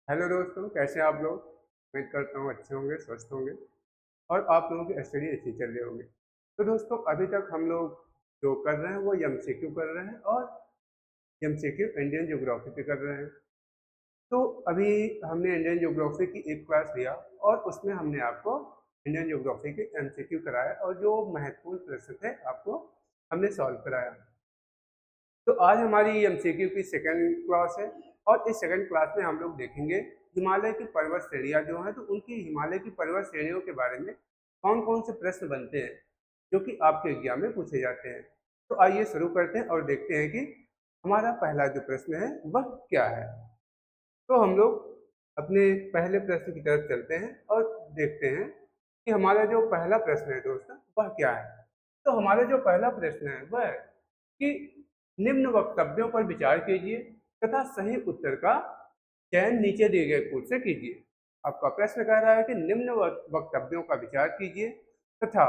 Hello दोस्तों, कैसे हैं आप लोग। उम्मीद करता हूँ अच्छे होंगे, स्वस्थ होंगे और आप लोगों की स्टडी अच्छी चल रही होगी। तो दोस्तों, अभी तक हम लोग जो कर रहे हैं वो एमसीक्यू कर रहे हैं और एमसीक्यू इंडियन ज्योग्राफी पे कर रहे हैं। तो अभी हमने इंडियन ज्योग्राफी की एक क्लास लिया और उसमें हमने आपको इंडियन ज्योग्राफी के एमसीक्यू कराया और जो महत्वपूर्ण प्रश्न थे आपको हमने सॉल्व कराया। तो आज हमारी एमसीक्यू की सेकंड क्लास है और इस सेकंड क्लास में हम लोग देखेंगे हिमालय की पर्वत श्रेणियाँ जो हैं, तो उनकी हिमालय की पर्वत श्रेणियों के बारे में कौन कौन से प्रश्न बनते हैं जो कि आपके एग्जाम में पूछे जाते हैं। तो आइए शुरू करते हैं और देखते हैं कि हमारा पहला जो प्रश्न है वह क्या है। तो हम लोग अपने पहले प्रश्न की तरफ चलते हैं और देखते हैं कि हमारा जो पहला प्रश्न है दोस्तों वह क्या है। तो हमारा जो पहला प्रश्न है वह है कि निम्न वक्तव्यों पर विचार कीजिए तथा सही उत्तर का चयन नीचे दिए गए कोड से कीजिए। आपका प्रश्न कह रहा है कि निम्न वक्तव्यों का तथा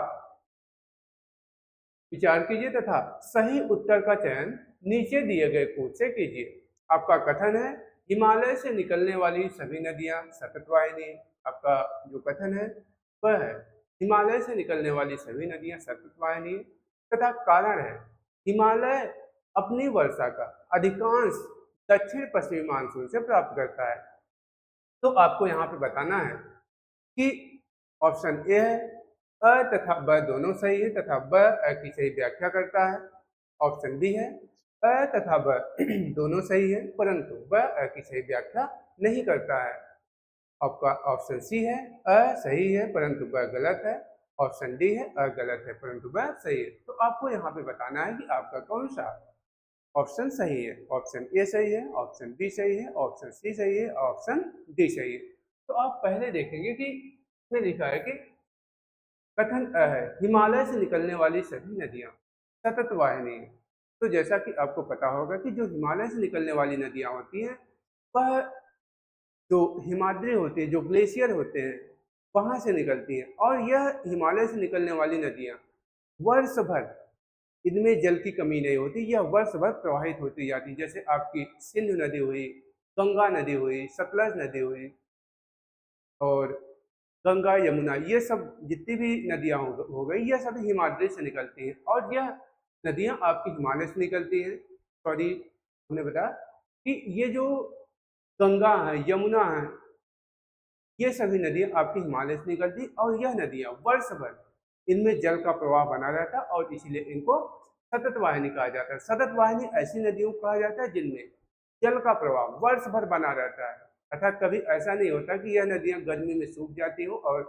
विचार कीजिए तथा सही उत्तर का चयन नीचे दिए गए कोड से कीजिए। आपका कथन है हिमालय से निकलने वाली सभी नदियां सतत वाहिनी। आपका जो कथन है वह है हिमालय से निकलने वाली सभी नदियां सतत वाहिनी तथा कारण है हिमालय अपनी वर्षा का अधिकांश दक्षिण पश्चिमी मानसून से प्राप्त करता है। तो आपको यहाँ पे बताना है कि ऑप्शन ए है अ तथा ब दोनों सही है तथा ब अ की सही व्याख्या करता है। ऑप्शन बी है अ तथा ब दोनों सही है परंतु ब अ की सही व्याख्या नहीं करता है। आपका ऑप्शन सी है अ सही है परंतु ब गलत है। ऑप्शन डी है अ गलत है परंतु ब सही है। तो आपको यहाँ पे बताना है कि आपका कौन सा ऑप्शन सही है। ऑप्शन ए सही है, ऑप्शन बी सही है, ऑप्शन सी सही है, ऑप्शन डी सही है। तो आप पहले देखेंगे कि इसमें लिखा है कि कथन अ है हिमालय से निकलने वाली सभी नदियां सतत वाहिनी है। तो जैसा कि आपको पता होगा कि जो हिमालय से निकलने वाली नदियां होती हैं वह जो हिमाद्री होती है, जो ग्लेशियर होते हैं वहां से निकलती हैं और यह हिमालय से निकलने वाली नदियां वर्ष भर इनमें जल की कमी नहीं होती, यह वर्ष भर प्रवाहित होती जाती। जैसे आपकी सिंधु नदी हुई, गंगा नदी हुई, सतलज नदी हुई और गंगा यमुना, ये सब जितनी भी नदियां हो गई यह सब हिमालय से निकलती हैं और यह नदियां आपकी हिमालय से निकलती हैं। सॉरी, हमने बताया कि ये जो गंगा है, यमुना है, ये सभी नदियां आपकी हिमालय से निकलती और यह नदियां वर्ष भर इनमें जल का प्रवाह बना रहता है और इसीलिए इनको सतत वाहिनी कहा जाता है। सतत वाहिनी ऐसी नदियों को कहा जाता है जिनमें जल का प्रवाह वर्ष भर बना रहता है, अर्थात कभी ऐसा नहीं होता कि यह नदियां गर्मी में सूख जाती हो और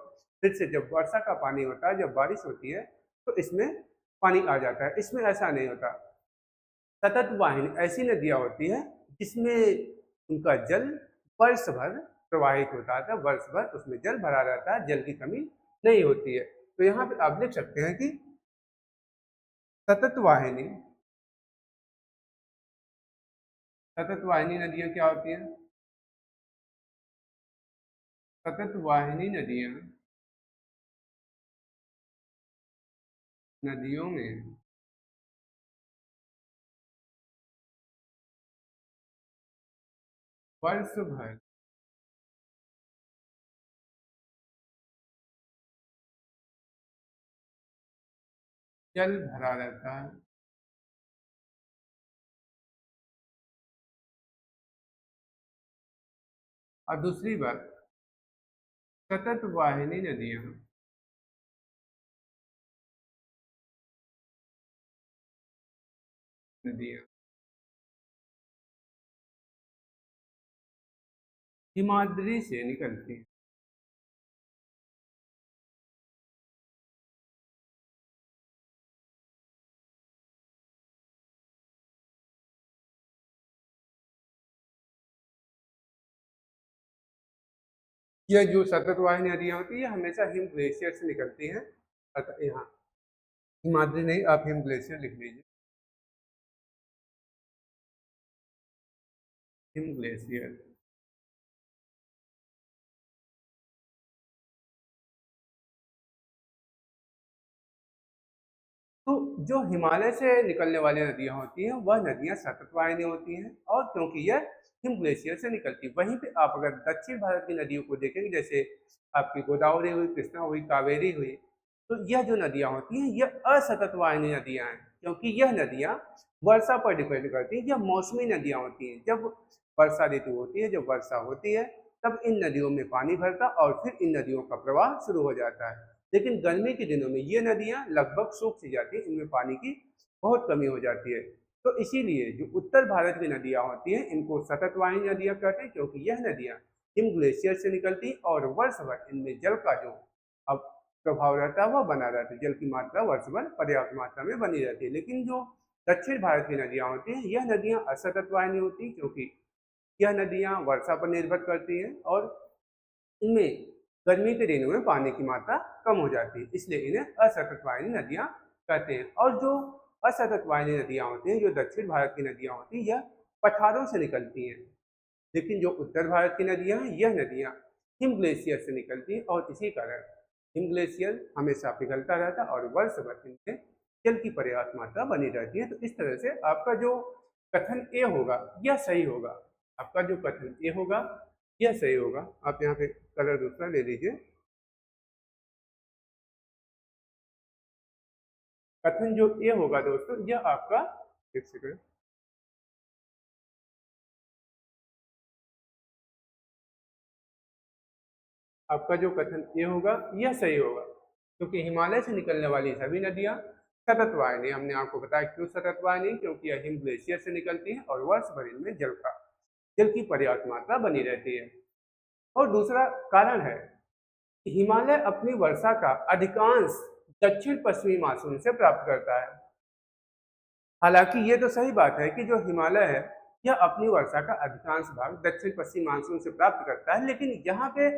फिर से जब वर्षा का पानी होता है, जब बारिश होती है तो इसमें पानी आ जाता है। इसमें ऐसा नहीं होता। सतत वाहिनी ऐसी नदियां होती है जिसमें उनका जल वर्ष भर प्रवाहित होता है, वर्ष भर उसमें जल भरा रहता है, जल की कमी नहीं होती है। तो यहाँ पे आप लिख सकते हैं कि सतत वाहिनी सतत वाहिनी नदियां क्या होती हैं। सतत वाहिनी नदियां नदियों में वर्ष भर जल भरा रहता है। और दूसरी बात, सतत वाहिनी नदियां हिमाद्री से निकलती हैं। यह जो सतत वाहिनी नदियां होती है हमेशा हिम ग्लेशियर से निकलती हैं। अतः यहाँ हिमाद्री नहीं, आप हिम ग्लेशियर लिख लीजिए, हिम ग्लेशियर। तो जो हिमालय से निकलने वाली नदियां होती हैं वह नदियां सतत वाहिनी होती हैं, और क्योंकि यह हिम ग्लेशियर से निकलती है। वहीं पे आप अगर दक्षिण भारत की नदियों को देखेंगे, जैसे आपकी गोदावरी हुई, कृष्णा हुई, कावेरी हुई, तो यह जो नदियां होती हैं यह असतत वाहिनी नदियां हैं, क्योंकि यह नदियां वर्षा पर डिपेंड करती हैं। यह मौसमी नदियां होती हैं। जब वर्षा ऋतु होती है, जब वर्षा होती है, तब इन नदियों में पानी भरता और फिर इन नदियों का प्रवाह शुरू हो जाता है। लेकिन गर्मी के दिनों में ये नदियां लगभग सूख सी जाती हैं, इनमें पानी की बहुत कमी हो जाती है। तो इसीलिए जो उत्तर भारत की नदियां होती हैं इनको सतत वाहिनी नदियां कहते हैं, क्योंकि यह नदियां हिम ग्लेशियर से निकलती और वर्ष भर इनमें जल का जो अब प्रभाव रहता है वह बना रहता है। जल की मात्रा वर्ष भर पर्याप्त मात्रा में बनी रहती है। लेकिन जो दक्षिण भारत की नदियां होती हैं यह नदियां असतत वाहिनी होती हैं, क्योंकि यह नदियां वर्षा पर निर्भर करती हैं और इनमें गर्मी के दिनों में पानी की मात्रा कम हो जाती है, इसलिए इन्हें असतत वाहिनी नदियां कहते हैं। और जो असतत वाहिनी नदियां होती हैं, जो दक्षिण भारत की नदियां होती हैं, यह पठारों से निकलती हैं। लेकिन जो उत्तर भारत की नदियां हैं यह नदियां हिम ग्लेशियर से निकलती हैं, और इसी कारण हिम ग्लेशियर हमेशा पिघलता रहता है और वर्ष भर इनमें जल की पर्याप्त मात्रा बनी रहती है। तो इस तरह से आपका जो कथन ए होगा यह सही होगा। आपका जो कथन ए होगा यह सही होगा। आप यहाँ पे कलर दूसरा ले लीजिए। कथन जो ए होगा दोस्तों यह आपका, एक सेकंड, आपका जो कथन ये होगा यह सही होगा, क्योंकि हिमालय से निकलने वाली सभी नदियां सतत वाहिनी, हमने आपको बताया क्यों सतत वाहिनी, क्योंकि यह हिम ग्लेशियर से निकलती है और वर्ष भर इनमें जल की पर्याप्त मात्रा बनी रहती है। और दूसरा कारण है कि हिमालय अपनी वर्षा का अधिकांश दक्षिण पश्चिमी मानसून से प्राप्त करता है। हालांकि ये तो सही बात है कि जो हिमालय है यह अपनी वर्षा का अधिकांश भाग दक्षिण पश्चिम मानसून से प्राप्त करता है, लेकिन यहाँ पे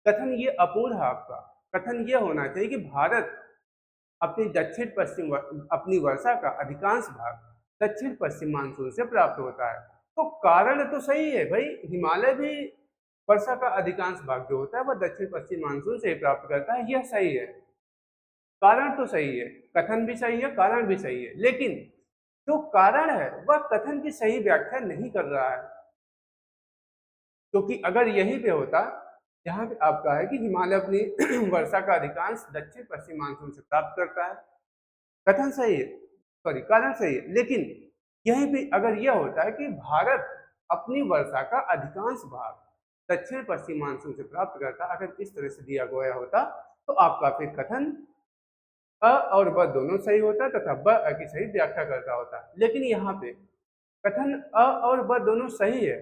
कथन ये अपूर्ण है। आपका कथन ये होना चाहिए कि भारत अपनी दक्षिण पश्चिम अपनी वर्षा का अधिकांश भाग दक्षिण पश्चिम मानसून से प्राप्त होता है। तो कारण तो सही है भाई, हिमालय भी वर्षा का अधिकांश भाग जो होता है वह दक्षिण पश्चिम मानसून से ही प्राप्त करता है, यह सही है। कारण तो सही है, कथन भी सही है, कारण भी सही है, लेकिन जो कारण है वह कथन की सही व्याख्या नहीं कर रहा है। क्योंकि अगर यहीं पे होता, यहाँ पे आपका है कि हिमालय अपनी वर्षा का अधिकांश दक्षिण पश्चिम मानसून से प्राप्त करता है, कथन सही है, सॉरी कारण सही है, लेकिन यहीं पे अगर यह होता है कि भारत अपनी वर्षा का अधिकांश भाग दक्षिण पश्चिम मानसून से प्राप्त करता, अगर इस तरह से दिया गया होता तो आपका फिर कथन अ और ब दोनों सही होता तथा ब अ की सही व्याख्या करता होता। लेकिन यहाँ पे कथन अ और ब दोनों सही है,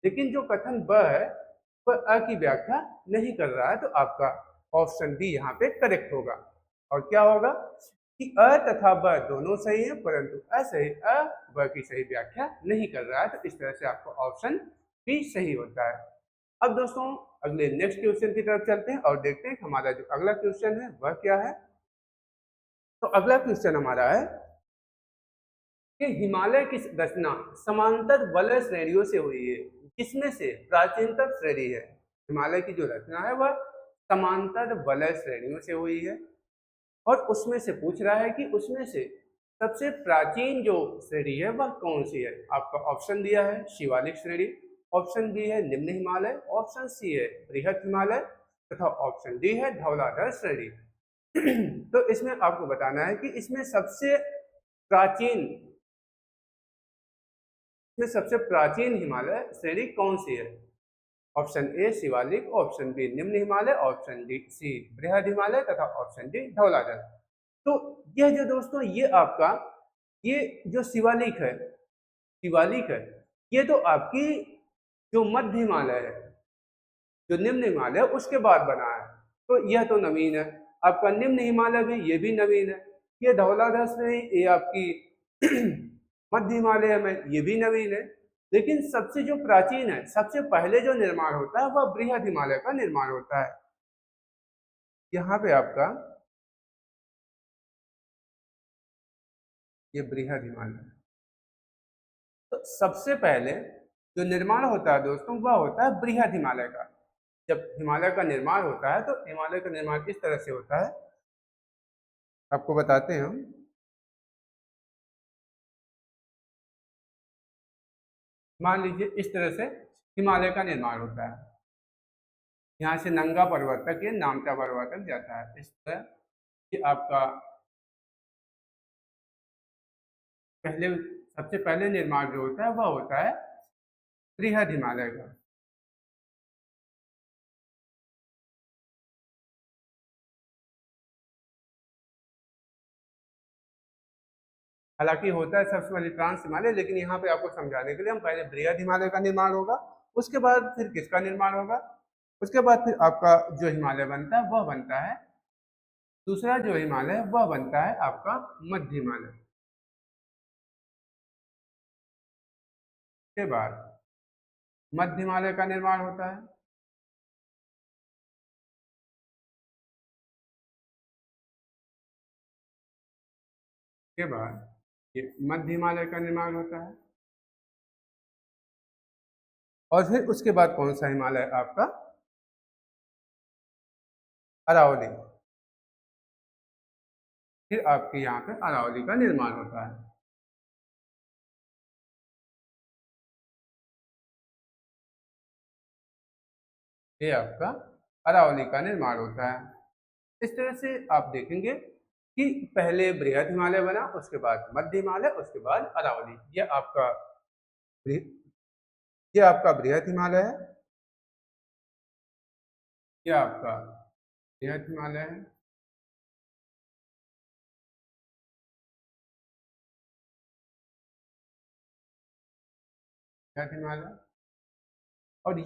लेकिन जो कथन ब है वह अ की व्याख्या नहीं कर रहा है, तो आपका ऑप्शन बी यहाँ पे करेक्ट होगा। और क्या होगा कि अ तथा ब दोनों सही है, परंतु अ ब की सही व्याख्या नहीं कर रहा है, तो इस तरह से आपका ऑप्शन बी सही होता है। अब दोस्तों अगले नेक्स्ट क्वेश्चन की तरफ चलते हैं और देखते हैं हमारा जो अगला क्वेश्चन है वह क्या है। तो अगला क्वेश्चन हमारा है कि हिमालय की रचना समांतर वलय श्रेणियों से हुई है, जिसमें से प्राचीनतम श्रेणी है। हिमालय की जो रचना है वह समांतर वलय श्रेणियों से हुई है, और उसमें से पूछ रहा है कि उसमें से सबसे प्राचीन जो श्रेणी है वह कौन सी है। आपका ऑप्शन दिया है शिवालिक श्रेणी, ऑप्शन बी है निम्न हिमालय, ऑप्शन सी है बृहद हिमालय तथा ऑप्शन डी है धौलाधर श्रेणी। तो इसमें आपको बताना है कि इसमें सबसे प्राचीन हिमालय श्रेणी कौन सी है। Option A Shivalik, option B निम्न हिमालय, ऑप्शन डी सी बृहद हिमालय तथा ऑप्शन डी धौलाधर। तो यह जो दोस्तों ये आपका ये जो शिवालिक है ये तो आपकी जो मध्य हिमालय है, जो निम्न हिमालय है उसके बाद बना है, तो यह तो नवीन है। आपका निम्न हिमालय भी ये भी नवीन है। ये धौलाधर श्रेणी ये आपकी मध्य हिमालय में ये भी नवीन है। लेकिन सबसे जो प्राचीन है, सबसे पहले जो निर्माण होता है वह बृहद हिमालय का निर्माण होता है। यहाँ पे आपका ये बृहद हिमालय, तो सबसे पहले जो निर्माण होता है दोस्तों वह होता है बृहद हिमालय का। जब हिमालय का निर्माण होता है तो हिमालय का निर्माण किस तरह से होता है आपको बताते हैं हम। मान लीजिए इस तरह से हिमालय का निर्माण होता है। यहाँ से नंगा पर्वत तक, ये नामचा पर्वत तक जाता है। इस तरह ये आपका पहले सबसे पहले निर्माण जो होता है वह होता है बृहद हिमालय का। हालांकि होता है सबसे पहले ट्रांस हिमालय, लेकिन यहाँ पे आपको समझाने के लिए हम पहले बृहद हिमालय का निर्माण होगा, उसके बाद फिर किसका निर्माण होगा, उसके बाद फिर आपका जो हिमालय बनता है वह बनता है, दूसरा जो हिमालय है वह बनता है आपका मध्य हिमालय। के बाद मध्य हिमालय का निर्माण होता है। के बाद ये मध्य हिमालय का निर्माण होता है। और फिर उसके बाद कौन सा हिमालय आपका, अरावली। फिर आपके यहाँ पे अरावली का निर्माण होता है। ये आपका अरावली का निर्माण होता है। इस तरह से आप देखेंगे कि पहले बृहद हिमालय बना, उसके बाद मध्य हिमालय, उसके बाद अरावली। ये आपका बृहद हिमालय है, ये आपका बृहद हिमालय है। बृहद हिमालय। और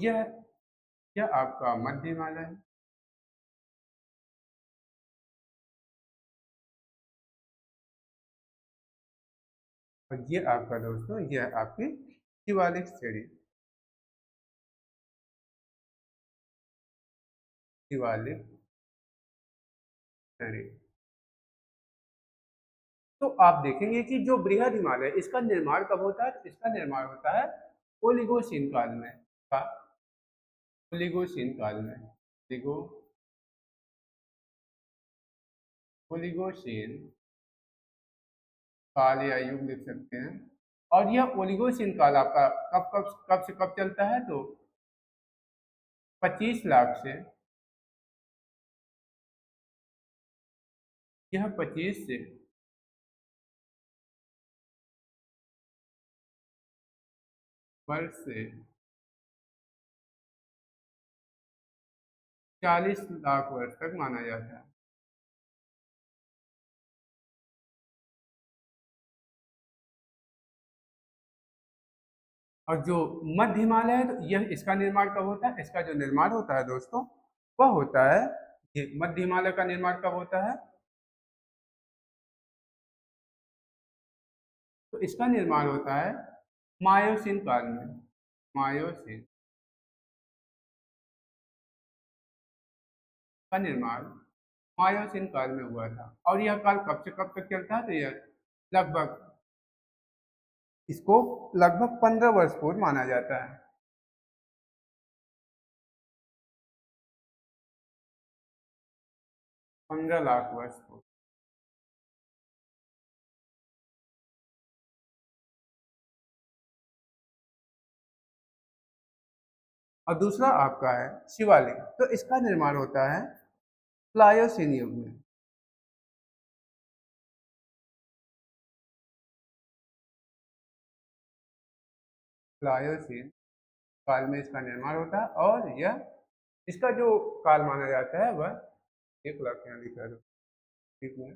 यह आपका मध्य हिमालय है। और ये आपका दोस्तों, यह आपकी शिवालिक श्रेणी। शिवालिक श्रेणी। तो आप देखेंगे कि जो बृहद हिमालय, इसका निर्माण कब होता है, तो इसका निर्माण होता है ओलिगोसीन काल में। का ओलिगोसीन काल में। ओलिगो ओलिगोसीन काल या युग लिख सकते हैं। और यह ओलिगोसीन काल आपका कब से कब चलता है, तो 25 लाख से, यह 25 से वर्ष से 40 लाख वर्ष तक माना जाता है। और जो मध्य हिमालय है, तो यह इसका निर्माण कब होता है, इसका जो निर्माण होता है दोस्तों वह होता है, ये मध्य हिमालय का निर्माण कब होता है, तो इसका निर्माण होता है मायोसीन काल में। मायोसीन का निर्माण मायोसीन काल में हुआ था। और यह काल कब से कब तक चलता है, तो यह लगभग, इसको लगभग 15 वर्ष पूर्व माना जाता है। 15 लाख वर्ष पूर्व। और दूसरा आपका है शिवालिक, तो इसका निर्माण होता है प्लायोसीन युग में। प्लायोसीन काल में इसका निर्माण होता है। और यह इसका जो काल माना जाता है वह 1 लाख, यहाँ लिखा है, ठीक है,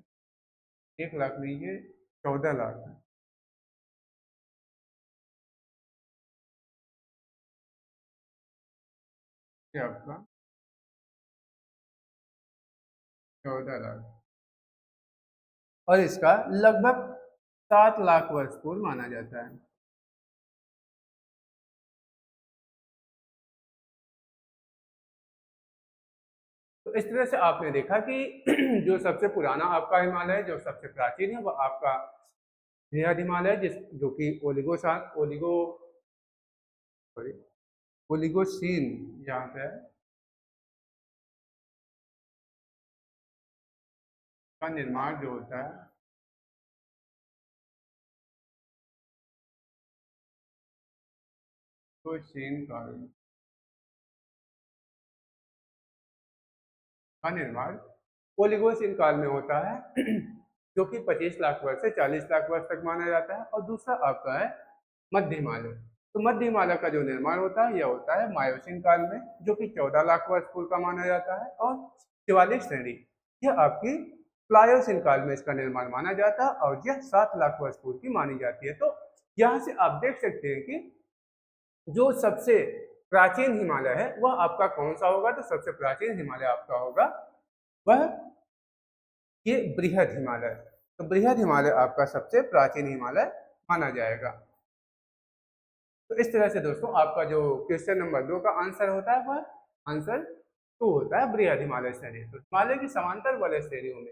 1 लाख नहीं, ये 14 लाख है। ये आपका 14 लाख। और इसका लगभग 7 लाख वर्ष पूर्व माना जाता है। तो इस तरह से आपने देखा कि जो सबसे पुराना आपका हिमालय, जो सबसे प्राचीन है, वह आपका बृहद हिमालय, जो कि सॉरी ओलिगोसीन यहाँ पे है, का निर्माण जो होता है ओलिगोसिन काल का निर्माण ओलिगोसिन काल में होता है जो कि 25 लाख वर्ष से 40 लाख वर्ष तक माना जाता है। और दूसरा आपका है मध्य हिमालय। तो मध्य हिमालय का जो निर्माण होता है यह होता है मायोसिन काल में, जो कि 14 लाख वर्ष पूर्व का माना जाता है। और शिवालिक श्रेणी यह आपकी प्लायोसिन काल में इसका निर्माण माना जाता है और यह 7 लाख वर्ष पूर्व की मानी जाती है। तो यहाँ से आप देख सकते हैं कि जो सबसे प्राचीन हिमालय है वह आपका कौन सा होगा। तो सबसे प्राचीन हिमालय आपका होगा वह ये बृहद हिमालय। तो बृहद हिमालय आपका सबसे प्राचीन हिमालय माना जाएगा। तो इस तरह से दोस्तों आपका जो क्वेश्चन नंबर 2 का आंसर होता है वह आंसर 2 होता है, बृहद हिमालय श्रेणी। तो हिमालय की समांतर वलय श्रेणियों में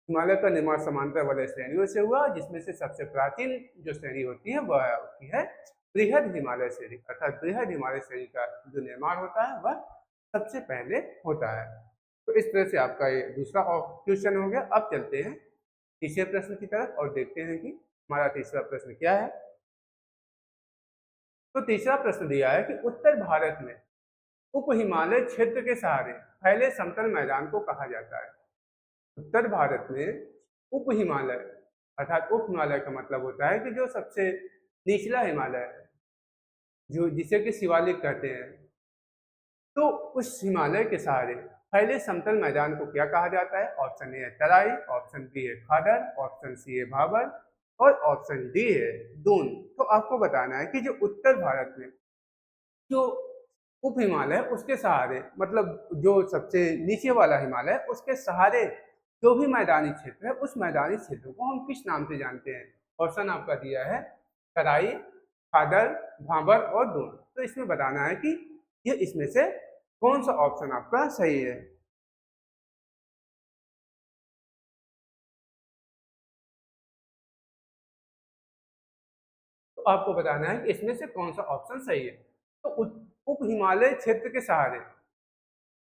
हिमालय का निर्माण समांतर वलय श्रेणियों से हुआ, जिसमें से सबसे प्राचीन जो श्रेणी होती है वह होती है बृहद हिमालय श्रेणी। अर्थात बृहद हिमालय श्रेणी का जो निर्माण होता है वह सबसे पहले होता है। तो इस तरह से आपका ये दूसरा क्वेश्चन हो गया। अब चलते हैं तीसरे प्रश्न की तरफ और देखते हैं कि हमारा तीसरा प्रश्न क्या है। तो तीसरा प्रश्न दिया है कि उत्तर भारत में उप हिमालय क्षेत्र के सहारे फैले समतल मैदान को कहा जाता है। उत्तर भारत में उप हिमालय अर्थात उप हिमालय का मतलब होता है कि जो सबसे निचला हिमालय है, जो जिसे कि शिवालिक कहते हैं, तो उस हिमालय के सहारे फैले समतल मैदान को क्या कहा जाता है। ऑप्शन ए है तराई, ऑप्शन बी है खादर, ऑप्शन सी है भाबर और ऑप्शन डी है दून। तो आपको बताना है कि जो उत्तर भारत में जो उप हिमालय उसके सहारे मतलब जो सबसे नीचे वाला हिमालय उसके सहारे जो भी मैदानी क्षेत्र है उस मैदानी क्षेत्र को हम किस नाम से जानते हैं। ऑप्शन आपका दिया है तराई, खादर, भाबर और दून। तो इसमें बताना है कि ये इसमें से कौन सा ऑप्शन आपका सही है। तो आपको बताना है कि इसमें से कौन सा ऑप्शन सही है। तो उप हिमालय क्षेत्र के सहारे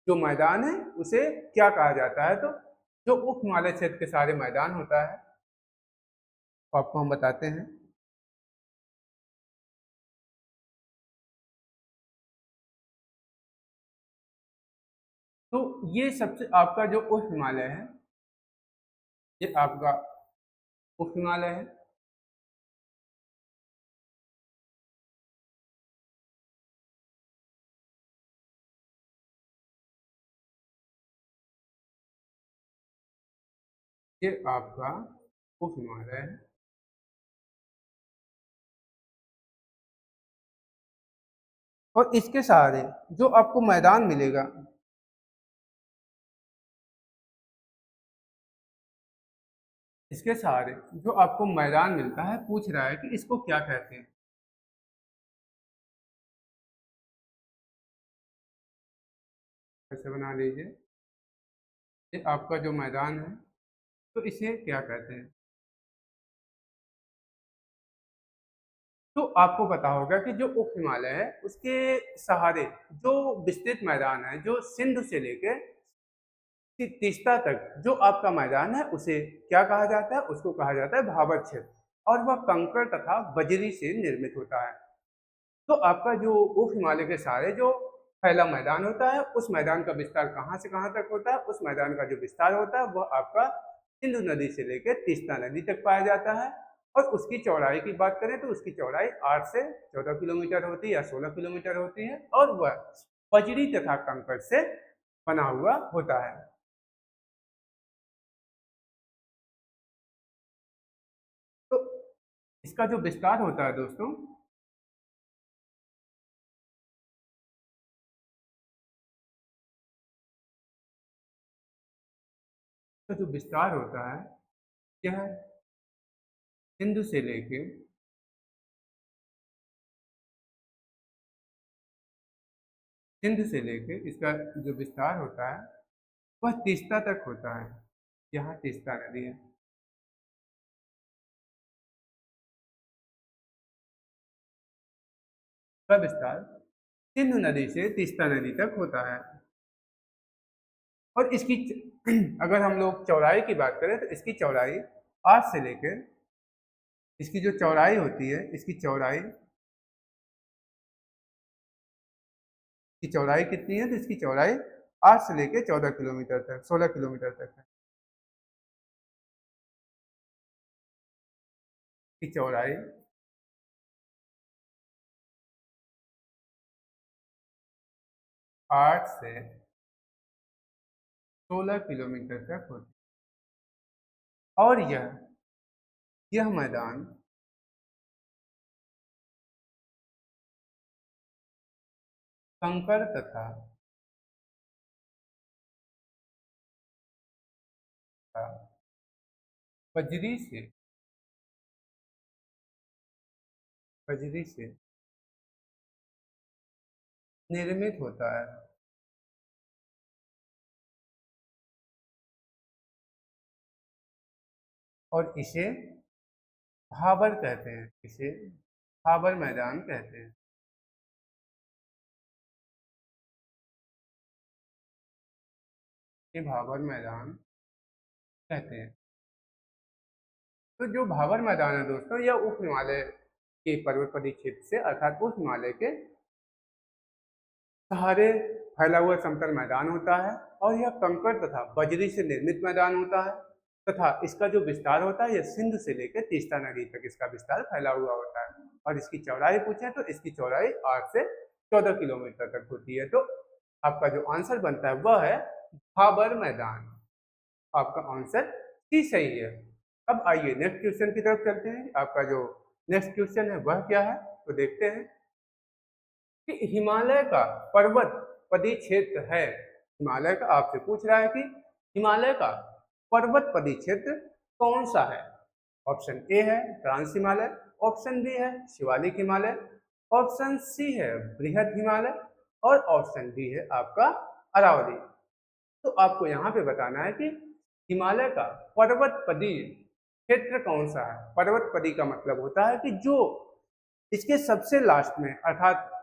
जो मैदान है उसे क्या कहा जाता है। तो जो उप हिमालय क्षेत्र के सहारे मैदान होता है तो आपको हम बताते हैं। तो ये सबसे आपका जो उप हिमालय है ये आपका उप हिमालय है। ये आपका उप हिमालय है। और इसके सहारे जो आपको मैदान मिलेगा इसके सहारे जो आपको मैदान मिलता है पूछ रहा है कि इसको क्या कहते हैं। ऐसे बना लीजिए ये आपका जो मैदान है तो इसे क्या कहते हैं। तो आपको पता होगा कि जो उप हिमालय है उसके सहारे जो विस्तृत मैदान है जो सिंधु से लेकर तीस्ता तक जो आपका मैदान है उसे क्या कहा जाता है। उसको कहा जाता है भाबर क्षेत्र और वह कंकड़ तथा बजरी से निर्मित होता है। तो आपका जो उप हिमालय के सहारे जो फैला मैदान होता है उस मैदान का विस्तार कहाँ से कहाँ तक होता है। उस मैदान का जो विस्तार होता है वह आपका सिंधु नदी से लेकर तीस्ता नदी तक पाया जाता है। और उसकी चौड़ाई की बात करें तो उसकी चौड़ाई 8 से 14 किलोमीटर होती है या 16 किलोमीटर होती है और वह बजरी तथा कंकड़ से बना हुआ होता है। तो इसका जो विस्तार होता है दोस्तों तो जो विस्तार होता है यह सिंधु से लेके सिंध से लेके इसका जो विस्तार होता है वह तीस्ता तक होता है। यहाँ तीस्ता नदी है। का विस्तार सिंधु नदी से तीस्ता नदी तक होता है। और इसकी अगर हम लोग चौड़ाई की बात करें तो इसकी चौड़ाई 8 से लेकर इसकी जो चौड़ाई होती है इसकी चौड़ाई की चौड़ाई कितनी है, तो इसकी चौड़ाई 8 से लेके 14 किलोमीटर तक, 16 किलोमीटर तक है। की चौड़ाई 8 से 16 किलोमीटर तक होती है। और यह मैदान कंकड़ तथा बजरी से निर्मित होता है। और इसे भाबर कहते हैं, इसे भाबर मैदान कहते हैं। ये भाबर मैदान कहते हैं। तो जो भाबर मैदान है दोस्तों, यह उप हिमालय के पर्वत परिक्षेत्र से अर्थात उप हिमालय के सहारे फैला हुआ समतल मैदान होता है। और यह कंकड़ तथा बजरी से निर्मित मैदान होता है तथा इसका जो विस्तार होता है यह सिंध से लेकर तीस्ता नदी तक इसका विस्तार फैला हुआ होता है। और इसकी चौड़ाई पूछे तो इसकी चौड़ाई 8 से 14 किलोमीटर तक होती है। तो आपका जो आंसर बनता है वह है भाबर मैदान। आपका आंसर सी सही है। अब आइए नेक्स्ट क्वेश्चन की तरफ चलते हैं। आपका जो नेक्स्ट क्वेश्चन है वह क्या है, तो देखते हैं कि हिमालय का पर्वत पदी क्षेत्र है। हिमालय का आपसे पूछ रहा है कि हिमालय का पर्वत पदी क्षेत्र कौन सा है। ऑप्शन ए है ट्रांस हिमालय, ऑप्शन बी है शिवालिक हिमालय, ऑप्शन सी है बृहद हिमालय और ऑप्शन डी है आपका अरावली। तो आपको यहाँ पे बताना है कि हिमालय का पर्वत पदी क्षेत्र कौन सा है। पर्वत पदी का मतलब होता है कि जो इसके सबसे लास्ट में अर्थात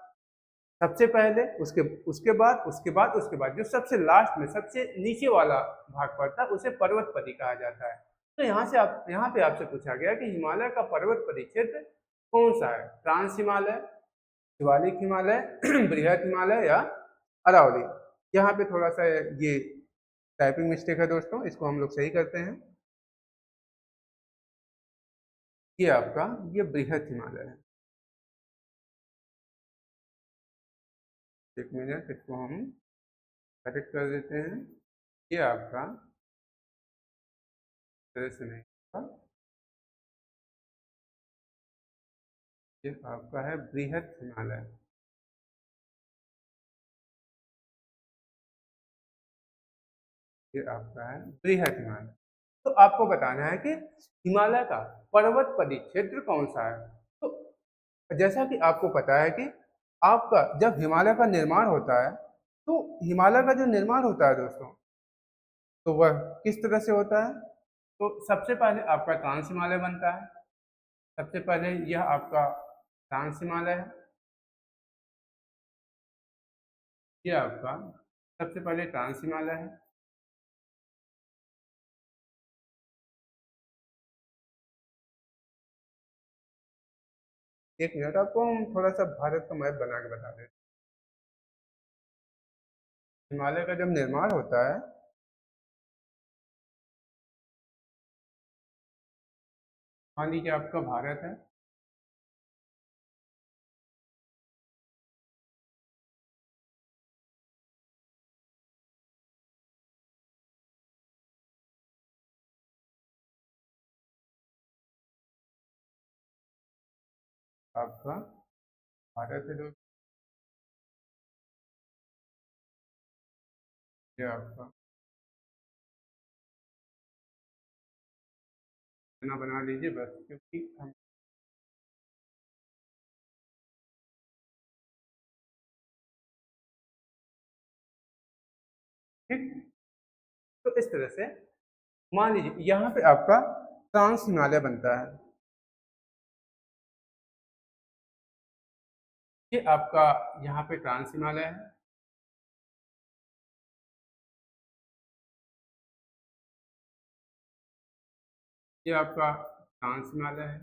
सबसे पहले उसके उसके बाद उसके बाद उसके बाद जो सबसे लास्ट में सबसे नीचे वाला भाग पड़ता है उसे पर्वतपदी कहा जाता है। तो यहाँ पे आपसे पूछा गया कि हिमालय का पर्वतपदी क्षेत्र कौन सा है, ट्रांस हिमालय, शिवालिक हिमालय, बृहद हिमालय या अरावली। यहाँ पे थोड़ा सा ये टाइपिंग मिस्टेक है दोस्तों, इसको हम लोग सही करते हैं। ये आपका ये बृहद हिमालय है। एक मिनट, इसको हम करेक्ट कर देते हैं। ये आपका तरह से नहीं होगा। ये आपका है बृहद हिमालय। ये आपका है बृहद हिमालय। तो आपको बताना है कि हिमालय का पर्वतपदी क्षेत्र कौन सा है। तो जैसा कि आपको पता है कि आपका जब हिमालय का निर्माण होता है तो हिमालय का जो निर्माण होता है दोस्तों, तो वह किस तरह से होता है। तो सबसे पहले आपका ट्रांस हिमालय बनता है। सबसे पहले यह आपका ट्रांस हिमालय है। ये आपका सबसे पहले ट्रांस हिमालय है। एक मिनट, आपको हम थोड़ा सा भारत का मैप बना के बता दें। हिमालय का जब निर्माण होता है, मान लीजिए आपका भारत है, आपका भारत है दोस्तों। ये आपका बना लीजिए बस, क्योंकि हम ठीक। तो इस तरह से मान लीजिए यहाँ पे आपका ट्रांस हिमालय बनता है। ये आपका यहाँ पे ट्रांस हिमालय है। ये आपका ट्रांस हिमालय है।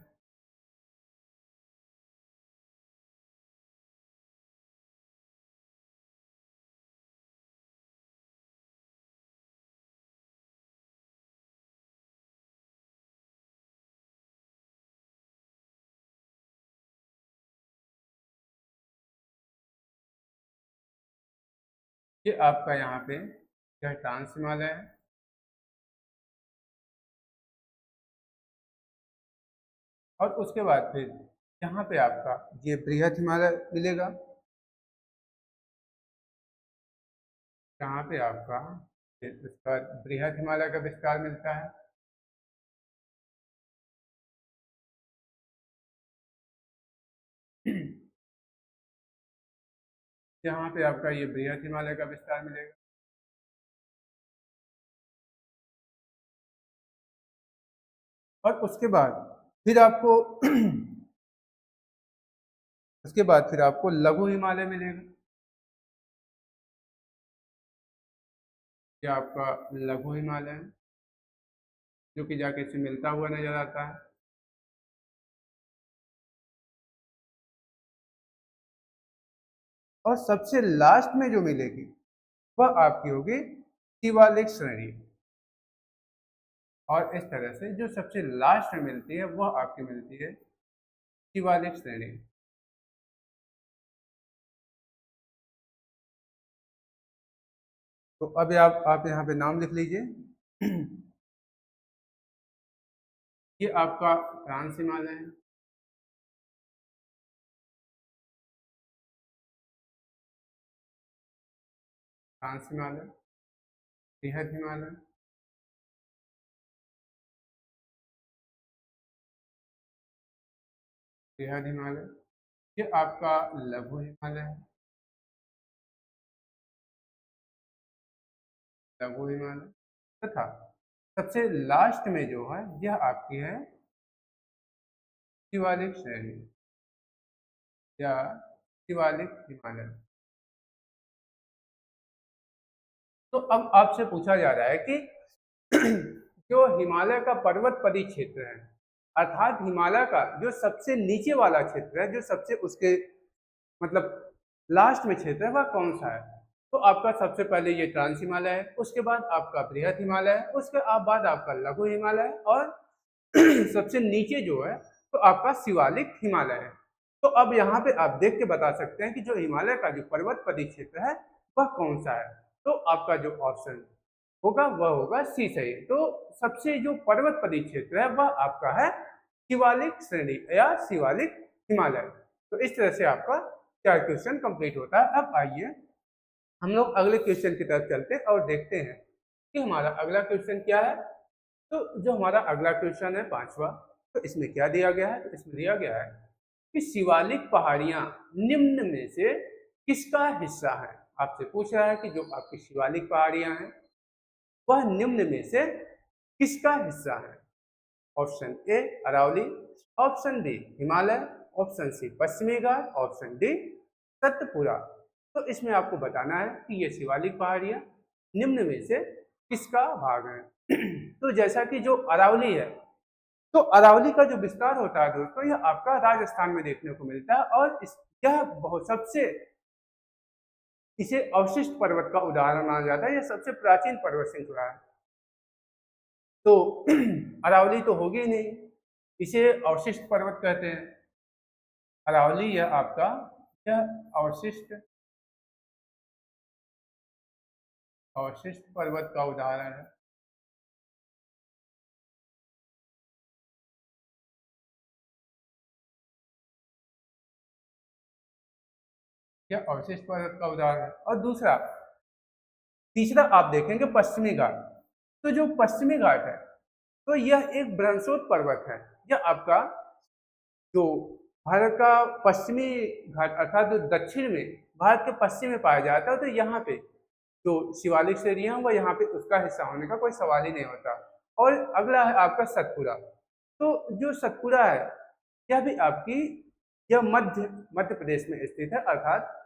ये आपका यहाँ पे यह ट्रांस हिमालय है। और उसके बाद फिर यहाँ पे आपका ये बृहद हिमालय मिलेगा। यहाँ पे आपका फिर उसके बाद बृहद हिमालय का विस्तार मिलता है। यहाँ पे आपका ये बृहद हिमालय का विस्तार मिलेगा। और उसके बाद फिर आपको उसके बाद फिर आपको लघु हिमालय मिलेगा। ये आपका लघु हिमालय है, जो कि जाके इससे मिलता हुआ नजर आता है। और सबसे लास्ट में जो मिलेगी वह आपकी होगी शिवालिक श्रेणी। और इस तरह से जो सबसे लास्ट में मिलती है वह आपकी मिलती है शिवालिक श्रेणी। तो अभी आप यहाँ पे नाम लिख लीजिए। ये आपका ट्रांस हिमालय है। ट्रांस हिमालय, बृहद हिमालय, बृहद हिमालय। ये आपका लघु हिमालय है। लघु हिमालय तथा सबसे लास्ट में जो है यह आपकी है शिवालिक श्रेणी या शिवालिक हिमालय। तो अब आपसे पूछा जा रहा है कि जो हिमालय का पर्वत परिक्षेत्र है, अर्थात हिमालय का जो सबसे नीचे वाला क्षेत्र है, जो सबसे उसके मतलब लास्ट में क्षेत्र है, वह कौन सा है? तो आपका सबसे पहले ये ट्रांस हिमालय है, उसके बाद आपका बृहद हिमालय है, उसके बाद आपका लघु हिमालय है, और सबसे नीचे जो है तो आपका शिवालिक हिमालय है। तो अब यहाँ पे आप देख के बता सकते हैं कि जो हिमालय का जो पर्वत परिक्षेत्र है वह कौन सा है। तो आपका जो ऑप्शन होगा वह होगा सी सही। तो सबसे जो पर्वत परिक्षेत्र है वह आपका है शिवालिक श्रेणी या शिवालिक हिमालय। तो इस तरह से आपका 4 क्वेश्चन कंप्लीट होता है। अब आइए हम लोग अगले क्वेश्चन की तरफ चलते हैं और देखते हैं कि हमारा अगला क्वेश्चन क्या है। तो जो हमारा अगला क्वेश्चन है 5वां, तो इसमें क्या दिया गया है? तो इसमें दिया गया है कि शिवालिक पहाड़ियां निम्न में से किसका हिस्सा है। आपसे पूछ रहा है कि जो आपकी शिवालिक पहाड़ियां हैं वह निम्न में से किसका हिस्सा है। Option A Aravalli, option B Himalaya, option C Pashchimi Ghat, option D Satpura. तो इसमें आपको बताना है कि ये शिवालिक पहाड़ियां निम्न में से किसका भाग है। तो जैसा कि जो अरावली है, तो अरावली का जो विस्तार होता है दोस्तों, यह आपका राजस्थान में देखने को मिलता है और यह बहुत सबसे इसे अवशिष्ट पर्वत का उदाहरण माना जाता है। यह सबसे प्राचीन पर्वत श्रृंखला है। तो अरावली तो होगी ही नहीं, इसे अवशिष्ट पर्वत कहते हैं। अरावली यह आपका यह अवशिष्ट पर्वत का उदाहरण है। यह अवशिष्ट पर्वत का उदाहरण है। और दूसरा तीसरा आप देखेंगे पश्चिमी घाट। तो जो पश्चिमी घाट है तो यह एक ब्रह्मस्रोत पर्वत है। यह आपका जो भारत का पश्चिमी घाट अर्थात जो दक्षिण में भारत के पश्चिम में पाया जाता है। तो यहाँ पे जो शिवालिक श्रेणियां वह यहाँ पे उसका हिस्सा होने का कोई सवाल ही नहीं होता। और अगला है आपका सतपुरा। तो जो सतपुरा है यह भी आपकी यह मध्य प्रदेश में स्थित है, अर्थात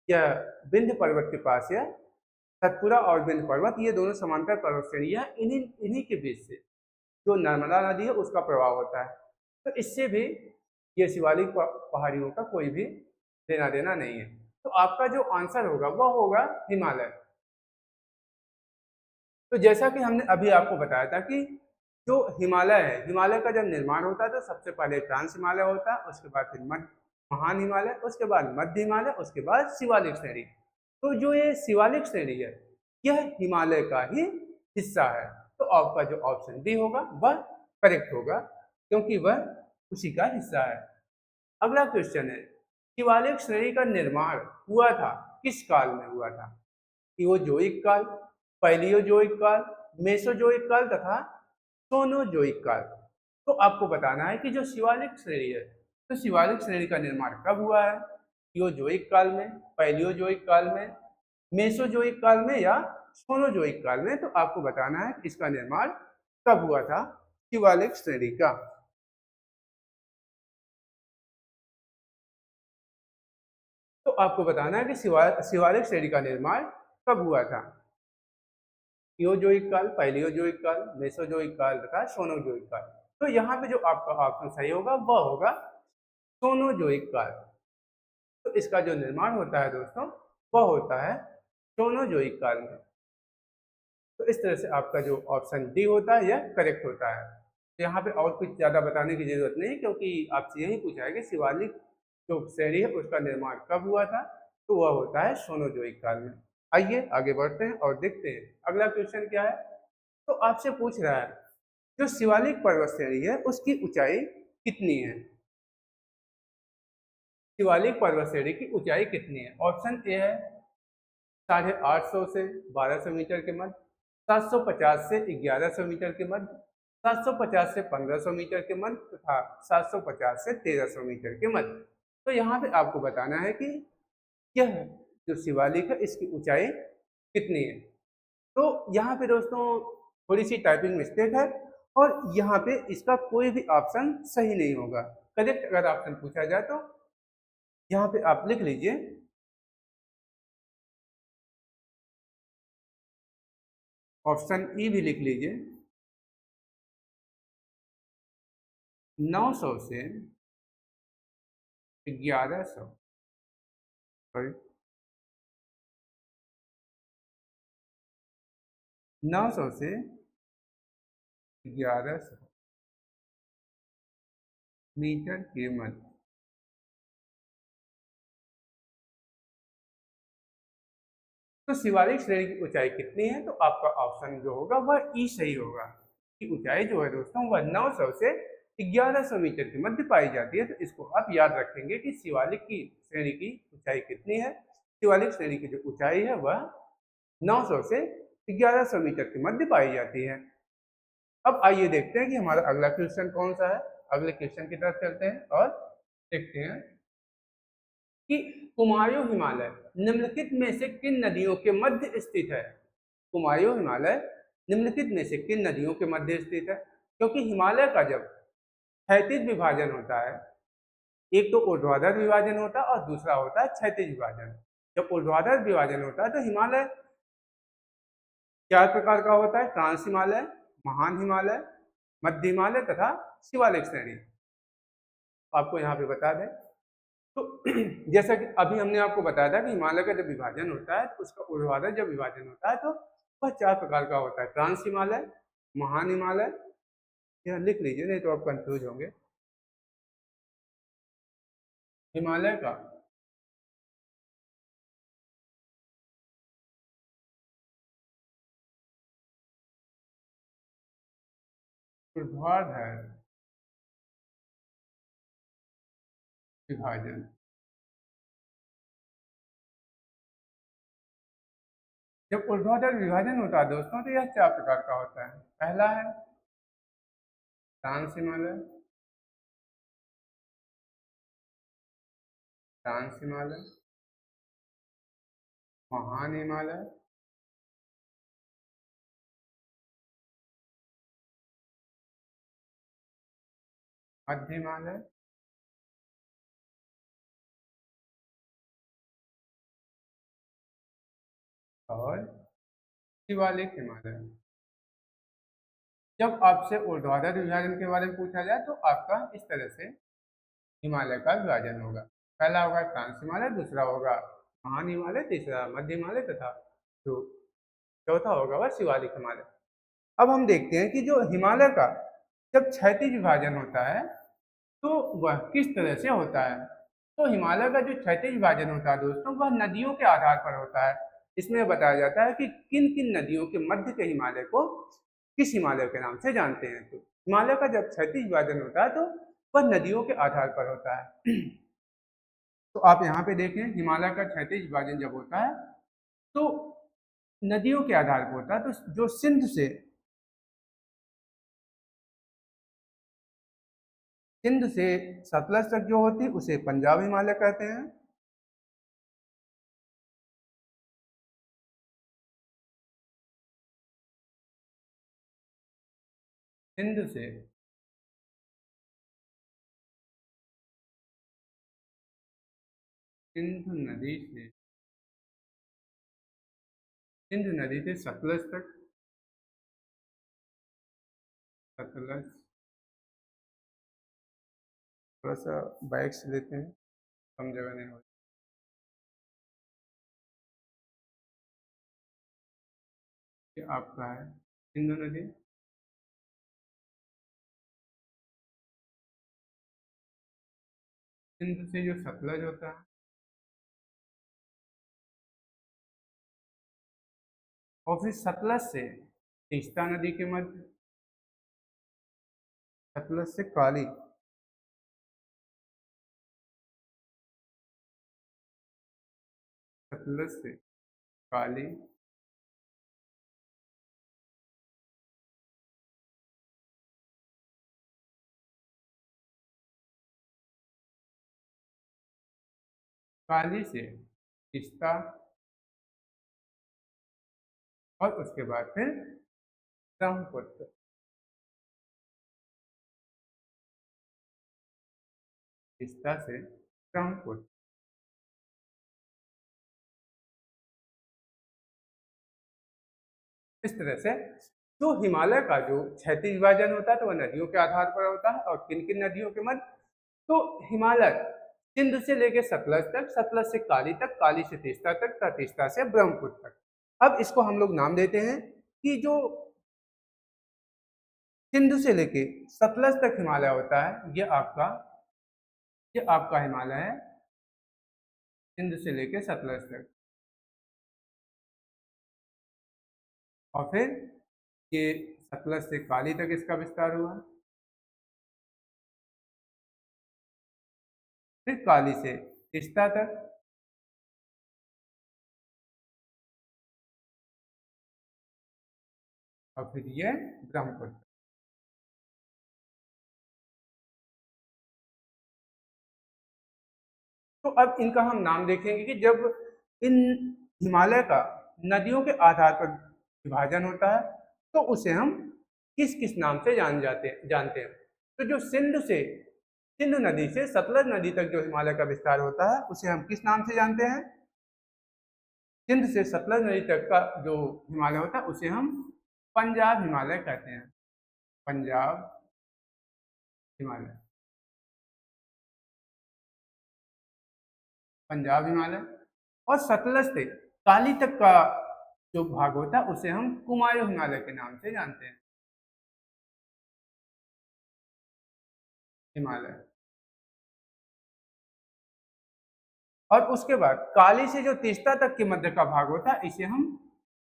यह विंध्य पर्वत के पास है। सतपुरा और विंध्य पर्वत ये दोनों समांतर पर्वत श्रेणियां, इन्हीं के बीच से जो नर्मदा नदी है उसका प्रभाव होता है। तो इससे भी ये शिवालिक पहाड़ियों का कोई भी लेना देना नहीं है। तो आपका जो आंसर होगा वह होगा हिमालय। तो जैसा कि हमने अभी आपको बताया था कि जो हिमालय है, हिमालय का जब निर्माण होता है तो सबसे पहले ट्रांस हिमालय होता है, उसके बाद फिर महान हिमालय, उसके बाद मध्य हिमालय, उसके बाद शिवालिक श्रेणी। तो जो ये शिवालिक श्रेणी है यह हिमालय का ही हिस्सा है। तो आपका जो ऑप्शन डी होगा वह करेक्ट होगा, क्योंकि वह उसी का हिस्सा है। अगला क्वेश्चन है, शिवालिक श्रेणी का निर्माण हुआ था किस काल में हुआ था? इओजोइक काल, पैलियोजोइक काल, मेसोजोइक काल तथा सोनोजोइक काल। तो आपको बताना है कि जो शिवालिक श्रेणी है, तो शिवालिक श्रेणी का निर्माण कब हुआ है? इओजोइक काल में, पैलियोजोइक काल में, मेसोजोइक काल में या सोनोजोइक काल में? तो आपको बताना है इसका निर्माण कब हुआ था शिवालिक श्रेणी का। तो आपको बताना है कि शिवालिक श्रेणी का निर्माण कब हुआ था? इओजोइक काल, पैलियोजोइक काल, मेसोजोइक काल तथा सोनोजोइक काल। तो यहाँ पे जो आपका ऑप्शन सही होगा वह होगा सोनोजोइक काल। तो इसका जो निर्माण होता है दोस्तों वह होता है सोनोजोइक काल में। तो इस तरह से आपका जो ऑप्शन डी होता है यह करेक्ट होता है। तो यहाँ पे और कुछ ज़्यादा बताने की जरूरत नहीं, क्योंकि आपसे यही पूछा है कि शिवालिक जो श्रेणी है उसका निर्माण कब हुआ था, तो वह होता है सोनोजोइक काल में। आइए आगे बढ़ते हैं और देखते हैं अगला क्वेश्चन क्या है। तो आपसे पूछ रहा है जो शिवालिक पर्वत श्रेणी है उसकी ऊंचाई कितनी है? शिवालिक पर्वत श्रेणी की ऊंचाई कितनी है? ऑप्शन ए है 850 से 1200 मीटर के मध्य, 750 से 1100 मीटर के मध्य, 750 से 1500 मीटर के मध्य तथा 750 से 1300 मीटर के मध्य। तो यहाँ पे आपको बताना है कि यह जो शिवालिक है इसकी ऊंचाई कितनी है। तो यहाँ पे दोस्तों थोड़ी सी टाइपिंग मिस्टेक है और यहाँ पे इसका कोई भी ऑप्शन सही नहीं होगा। करेक्ट अगर ऑप्शन पूछा जाए तो यहाँ पे आप लिख लीजिए ऑप्शन ई भी लिख लीजिए 900 से 1100 सॉरी 900 से 1100 मीटर के मध्य। तो शिवालिक श्रेणी की ऊंचाई कितनी है? तो आपका ऑप्शन जो होगा वह ई सही होगा कि ऊंचाई जो है दोस्तों वह 900 से 1100 मीटर के मध्य पाई जाती है। तो इसको आप याद रखेंगे कि शिवालिक की श्रेणी की ऊंचाई कितनी है। शिवालिक श्रेणी की जो ऊंचाई है वह 900 से 1100 मीटर के मध्य पाई जाती है। अब आइए देखते हैं कि हमारा अगला क्वेश्चन कौन सा है। अगले क्वेश्चन की तरफ चलते हैं और देखते हैं कि कुमायूं हिमालय निम्नलिखित में से किन नदियों के मध्य स्थित है? कुमायूं हिमालय निम्नलिखित में से किन नदियों के मध्य स्थित है? क्योंकि हिमालय का जब क्षैतिज विभाजन होता है, एक तो ऊर्ध्वाधर विभाजन होता है और दूसरा होता है क्षैतिज विभाजन। जब ऊर्ध्वाधर विभाजन होता है तो हिमालय 4 प्रकार का होता है, ट्रांस हिमालय, महान हिमालय, मध्य हिमालय तथा शिवालिक श्रेणी। आपको यहाँ पे बता दें तो जैसा कि अभी हमने आपको बताया था कि हिमालय का जब विभाजन होता है तो उसका ऊर्ध्वाधर जब विभाजन होता है तो वह 4 प्रकार का होता है, ट्रांस हिमालय, महान हिमालय, यह लिख लीजिए नहीं तो आप कंफ्यूज होंगे। हिमालय का ऊर्ध्वाधर विभाजन, जब ऊर्ध्वाधर विभाजन होता है दोस्तों तो यह 4 प्रकार का होता है। पहला है ट्रांस हिमालय, ट्रांस हिमालय, महान हिमालय, मध्य हिमालय और शिवालिक हिमालय। जब आपसे ऊर्ध्वाधर विभाजन के बारे में पूछा जाए तो आपका इस तरह से हिमालय का विभाजन होगा। पहला होगा ट्रांस हिमालय, दूसरा होगा महान हिमालय, तीसरा मध्य हिमालय तथा जो चौथा होगा वह शिवालिक हिमालय। अब हम देखते हैं कि जो हिमालय का जब क्षैतिज विभाजन होता है तो वह किस तरह से होता है। तो हिमालय का जो क्षैतिज विभाजन होता है दोस्तों, वह नदियों के आधार पर होता है। इसमें बताया जाता है कि किन किन नदियों के मध्य के हिमालय को किस हिमालय के नाम से जानते हैं। तो हिमालय का जब क्षैतिज विभाजन होता है तो वह नदियों के आधार पर होता है। तो आप यहाँ पे देखें, हिमालय का क्षैतिज विभाजन जब होता है तो नदियों के आधार पर होता है। तो जो सिंध से सतलज तक जो होती है उसे पंजाब हिमालय कहते हैं। सिंध से सिंधु नदी से सिंध नदी से सतलज तक, सतलज, थोड़ा सा बैक से लेते हैं, कम जगह नहीं हो। ये आपका है सिंधु नदी। सिंध से जो सतलज होता है, और फिर सतलज से तीस्ता नदी के मध्य, सतलज से काली, सतलज से काली, काली से तीस्ता, और उसके बाद फिर ब्रह्मपुत्र। तीस्ता से ब्रह्मपुत्र। इस तरह से तो हिमालय का जो क्षैतिज विभाजन होता है तो वह नदियों के आधार पर होता है। और किन किन नदियों के मध्य? तो हिमालय सिंध से लेकर सतलज तक, सतलज से काली तक, काली से तीस्ता तक, तीस्ता से ब्रह्मपुत्र तक। अब इसको हम लोग नाम देते हैं कि जो सिंधु से लेके सतलज तक हिमालय होता है, ये आपका हिमालय है सिंधु से लेके सतलज तक। और फिर ये सतलज से काली तक इसका विस्तार हुआ, फिर काली से तीस्ता तक, और फिर ये ब्रह्मपुत्र। तो अब इनका हम नाम देखेंगे कि जब इन हिमालय का नदियों के आधार पर विभाजन होता है तो उसे हम किस किस नाम से जानते हैं। तो जो सिंधु नदी से सतलज नदी तक जो हिमालय का विस्तार होता है उसे हम किस नाम से जानते हैं? सिंध से सतलज नदी तक का जो हिमालय होता है उसे हम पंजाब हिमालय कहते हैं। पंजाब हिमालय, पंजाब हिमालय। और सतलज से काली तक का जो भाग होता है उसे हम कुमायूं हिमालय के नाम से जानते हैं। हिमालय। और उसके बाद काली से जो तीस्ता तक के मध्य का भाग होता है इसे हम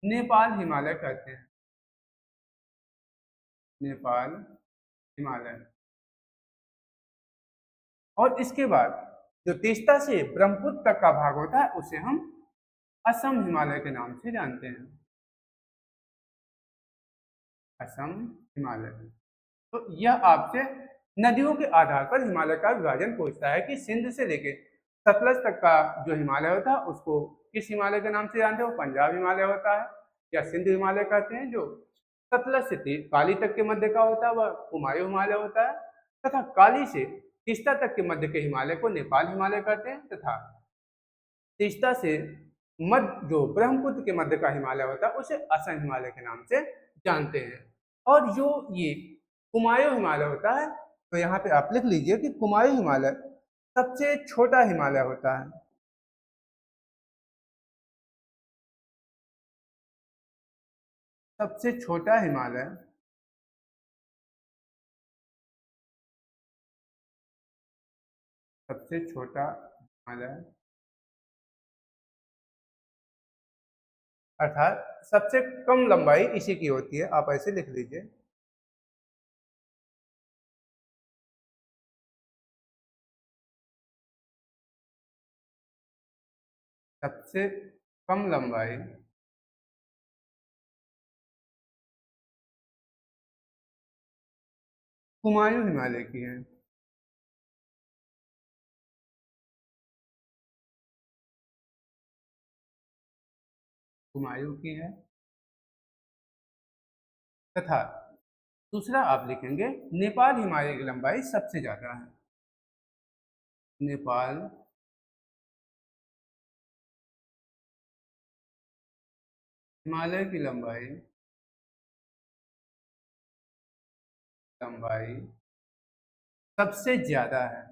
नेपाल हिमालय कहते हैं। नेपाल हिमालय। और इसके बाद जो तीस्ता से ब्रह्मपुत्र तक का भाग होता है उसे हम असम हिमालय के नाम से जानते हैं। असम हिमालय। तो यह आपसे नदियों के आधार पर हिमालय का विभाजन पूछता है कि सिंध से लेके सतलज तक का जो हिमालय होता है उसको किस हिमालय के नाम से जानते हैं? वो पंजाब हिमालय होता है या सिंध हिमालय कहते हैं। जो सतलज से काली तक के मध्य का होता है वह कुमायूं हिमालय होता है, तथा काली से तीस्ता तक के मध्य के हिमालय को नेपाल हिमालय कहते हैं, तथा तीस्ता से मध्य जो ब्रह्मपुत्र के मध्य का हिमालय होता है उसे असम हिमालय के नाम से जानते हैं। और जो ये कुमायूं हिमालय होता है तो यहाँ पे आप लिख लीजिए कि कुमायूं हिमालय सबसे छोटा हिमालय होता है। सबसे छोटा हिमालय सबसे छोटा हिमालय, अर्थात सबसे कम लंबाई इसी की होती है, आप ऐसे लिख लीजिए। सबसे कम लंबाई हुमायूं हिमालय की है। हुमायूं की है। तथा दूसरा आप लिखेंगे नेपाल हिमालय की लंबाई सबसे ज्यादा है। नेपाल हिमालय की लंबाई लंबाई सबसे ज्यादा है।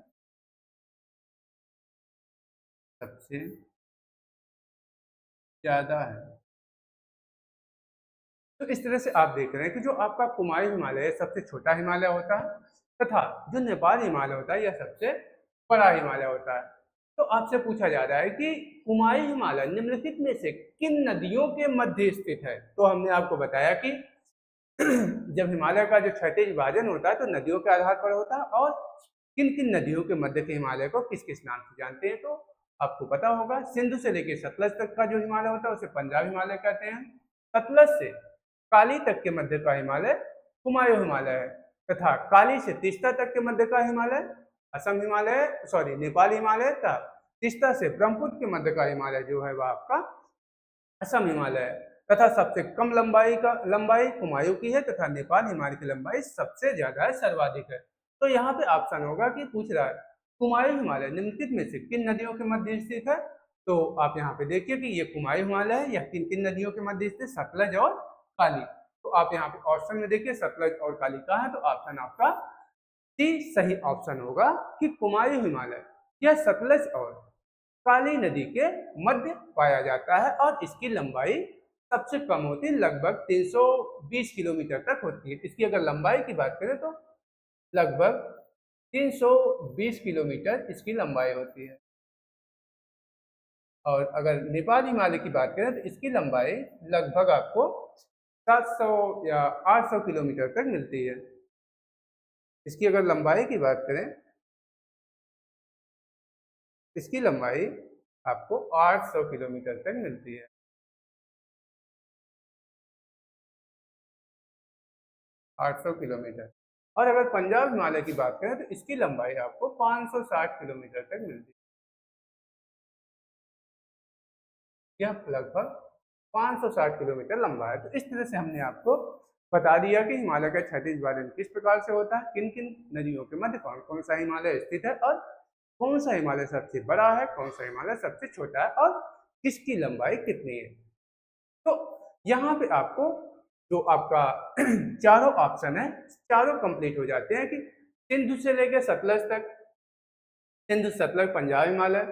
सबसे ज्यादा है। तो इस तरह से आप देख रहे हैं कि जो आपका कुमायूं हिमालय है सबसे छोटा हिमालय होता है, तथा जो नेपाल हिमालय होता है यह सबसे बड़ा हिमालय होता है। तो आपसे पूछा जा रहा है कि कुमायूं हिमालय निम्नलिखित में से किन नदियों के मध्य स्थित है। तो हमने आपको बताया कि जब हिमालय का जो क्षैतिज विभाजन होता है तो नदियों के आधार पर होता है, और किन किन नदियों के मध्य के हिमालय को किस किस नाम से जानते हैं। तो आपको पता होगा, सिंधु से लेकर सतलज तक का जो हिमालय होता है उसे पंजाब हिमालय कहते हैं। सतलज से काली तक के मध्य का हिमालय कुमायूं हिमालय है, तथा काली से तीस्ता तक के मध्य का हिमालय असम हिमालय, सॉरी नेपाल हिमालय, तथा तीस्ता से ब्रह्मपुत्र के मध्य का हिमालय जो है वह आपका असम हिमालय है। तथा सबसे कम लंबाई कुमायूं की है, तथा नेपाल हिमालय की लंबाई सबसे ज्यादा है, सर्वाधिक है। तो यहाँ पे ऑप्शन होगा कि पूछ रहा है कुमायूं हिमालय निम्नलिखित में से किन नदियों के मध्य स्थित है। तो आप यहाँ पे देखिए कि ये कुमायूं हिमालय है, यह किन किन नदियों के मध्य स्थित, सतलज और काली। तो आप यहाँ पे ऑप्शन में देखिए सतलज और काली का है, तो ऑप्शन आपका सी सही ऑप्शन होगा कि कुमायूं हिमालय यह सतलज और काली नदी के मध्य पाया जाता है, और इसकी लंबाई सबसे कम होती है, लगभग 320 किलोमीटर तक होती है। इसकी अगर लंबाई की बात करें तो लगभग 320 किलोमीटर इसकी लंबाई होती है। और अगर नेपाल हिमालय की बात करें तो इसकी लंबाई लगभग आपको 700 या 800 किलोमीटर तक मिलती है। इसकी अगर लंबाई की बात करें, इसकी लंबाई आपको 800 किलोमीटर तक मिलती है। 800 किलोमीटर। और अगर पंजाब हिमालय की बात करें तो इसकी लंबाई आपको 560 किलोमीटर तक मिलती है। यह लगभग 560 किलोमीटर लंबा है। तो इस तरह से हमने आपको बता दिया कि हिमालय का क्षैतिज विभाजन किस प्रकार से होता है, किन किन नदियों के मध्य कौन कौन सा हिमालय स्थित है, और कौन सा हिमालय सबसे बड़ा है, कौन सा हिमालय सबसे छोटा है, और किसकी लंबाई कितनी है। तो यहाँ पे आपको जो आपका चारों ऑप्शन है चारों कंप्लीट हो जाते हैं कि सिंधु से लेकर सतलज तक, सिंधु सतलज पंजाब हिमालय,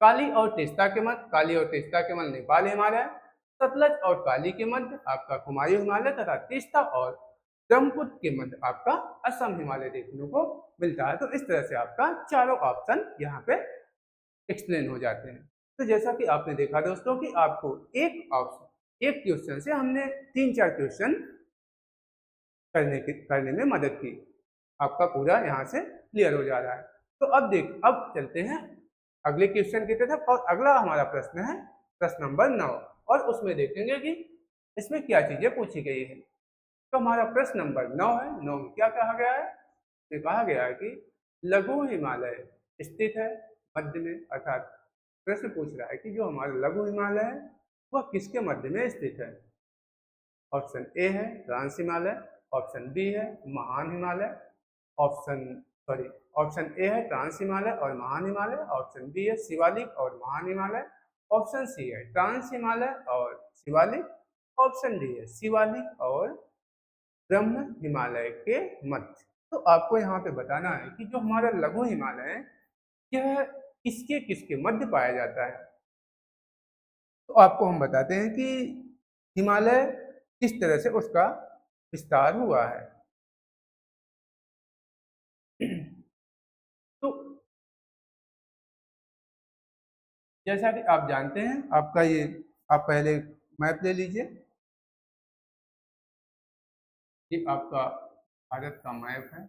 काली और तेस्ता के मध्य, काली और तेस्ता के मध्य नेपाल हिमालय, सतलज और काली के मध्य आपका कुमायूं हिमालय, तथा तेस्ता और ब्रह्मपुत्र के मध्य आपका असम हिमालय देखने को मिलता है। तो इस तरह से आपका चारों ऑप्शन यहाँ पे एक्सप्लेन हो जाते हैं। तो जैसा कि आपने देखा दोस्तों कि आपको एक क्वेश्चन से हमने 3-4 क्वेश्चन करने में मदद की, आपका पूरा यहाँ से क्लियर हो जा रहा है। तो अब चलते हैं अगले क्वेश्चन की तरफ, और अगला हमारा प्रश्न है प्रश्न नंबर 9, और उसमें देखेंगे कि इसमें क्या चीजें पूछी गई है। तो हमारा प्रश्न नंबर 9 है। 9 में क्या कहा गया है, तो कहा गया है कि लघु हिमालय स्थित है मध्य में, अर्थात प्रश्न पूछ रहा है कि जो हमारा लघु हिमालय है वह किसके मध्य में स्थित है। ऑप्शन ए है ट्रांस हिमालय, ऑप्शन बी है महान हिमालय, ऑप्शन ए है ट्रांस हिमालय और महान हिमालय, ऑप्शन बी है शिवालिक और महान हिमालय, ऑप्शन सी है ट्रांस हिमालय और शिवालिक, ऑप्शन डी है शिवालिक और ब्रह्म हिमालय के मध्य। तो आपको यहाँ पे बताना है कि जो हमारा लघु हिमालय है यह किसके किसके मध्य पाया जाता है। तो आपको हम बताते हैं कि हिमालय किस तरह से उसका विस्तार हुआ है। तो जैसा कि आप जानते हैं आपका ये, आप पहले मैप ले लीजिए, ये आपका भारत का मैप है।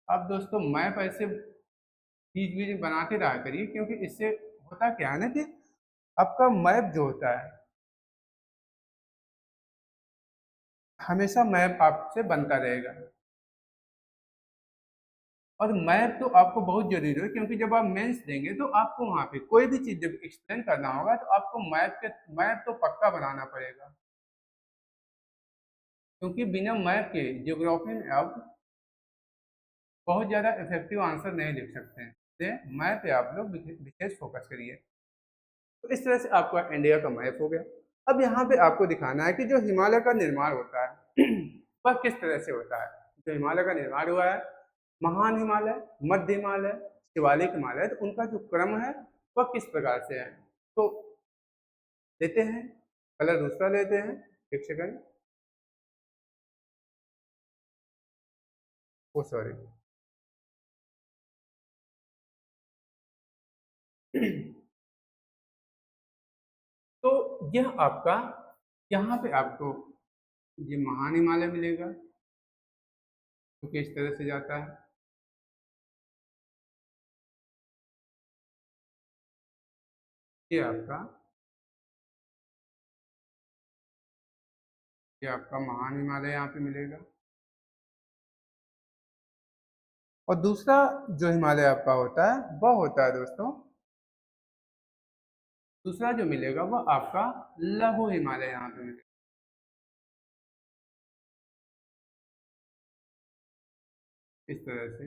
आप दोस्तों मैप ऐसे चीज भी बनाते रहा करिए, क्योंकि इससे होता क्या है ना कि आपका मैप जो होता है, हमेशा मैप आपसे बनता रहेगा। और मैप तो आपको बहुत जरूरी है, क्योंकि जब आप मेंस देंगे तो आपको वहाँ पे कोई भी चीज जब एक्सप्लेन करना होगा तो आपको मैप तो पक्का बनाना पड़ेगा, क्योंकि बिना मैप के ज्योग्राफी में आप बहुत ज़्यादा इफेक्टिव आंसर नहीं लिख सकते हैं। इसलिए मैप पे आप लोग विशेष फोकस करिए। तो इस तरह से आपका इंडिया का मैप हो गया। अब यहाँ पे आपको दिखाना है कि जो हिमालय का निर्माण होता है वह किस तरह से होता है। जो हिमालय का निर्माण हुआ है, महान हिमालय, मध्य हिमालय, शिवालिक हिमालय, तो उनका जो क्रम है वह किस प्रकार से है। तो लेते हैं, कलर दूसरा लेते हैं, एक सेकंड, ओ सॉरी तो यह आपका, यहाँ पे आपको ये महान हिमालय मिलेगा, तो किस तरह से जाता है। ये आपका महान हिमालय यहाँ पे मिलेगा। और दूसरा जो हिमालय आपका होता है वह होता है दोस्तों, दूसरा जो मिलेगा वह आपका लघु हिमालय यहाँ पे मिलेगा। इस तरह से